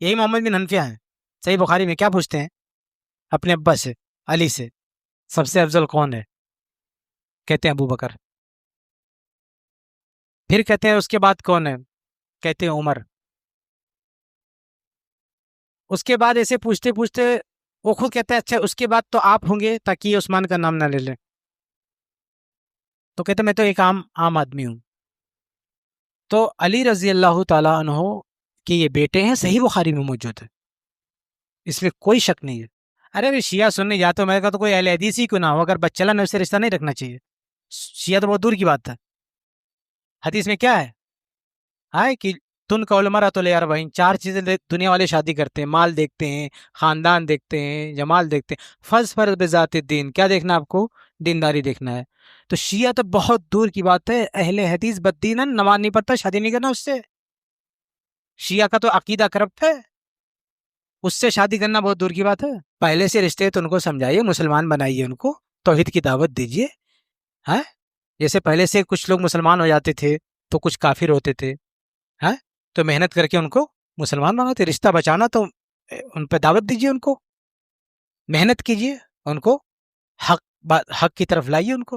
یہی محمد بن حنفیہ ہیں۔ صحیح بخاری میں کیا پوچھتے ہیں اپنے ابا سے، علی سے، سب سے افضل کون ہے؟ کہتے ہیں ابو بکر۔ پھر کہتے ہیں اس کے بعد کون ہے؟ کہتے ہیں عمر۔ اس کے بعد ایسے پوچھتے پوچھتے وہ خود کہتے ہیں اچھا اس کے بعد تو آپ ہوں گے، تاکہ یہ عثمان کا نام نہ لے لیں۔ تو کہتے ہیں میں تو ایک عام آدمی ہوں۔ تو علی رضی اللہ تعالیٰ عنہ کے یہ بیٹے ہیں، صحیح بخاری میں موجود ہے، اس میں کوئی شک نہیں ہے۔ ارے شیعہ سننے جاتے ہو، میں کہا تو کوئی اہل حدیث ہی کیوں نہ ہو، اگر بچلن اس سے رشتہ نہیں رکھنا چاہیے۔ شیعہ تو بہت دور کی بات ہے۔ حدیث میں کیا ہے کہ تن کا المرأۃ لاربعین، 4 چیزیں دنیا والے شادی کرتے ہیں، مال دیکھتے ہیں، خاندان دیکھتے ہیں، جمال دیکھتے ہیں، فاظفر بذات الدین، کیا دیکھنا آپ کو؟ دینداری دیکھنا ہے۔ تو شیعہ تو بہت دور کی بات ہے، اہل حدیث بددینن، نماز نہیں پڑھتا، شادی نہیں کرنا اس سے۔ شیعہ کا تو عقیدہ کرپٹ ہے، اس سے شادی کرنا بہت دور کی بات ہے۔ پہلے سے رشتے تو ان کو سمجھائیے، مسلمان بنائیے، ان کو توحید کی دعوت دیجیے۔ ہاں جیسے پہلے سے کچھ لوگ مسلمان ہو جاتے تھے تو کچھ کافر ہوتے تھے، ہاں تو محنت کر کے ان کو مسلمان بناتے۔ رشتہ بچانا تو ان پہ دعوت دیجیے، ان کو محنت کیجیے، ان کو حق کی طرف لائیے ان کو۔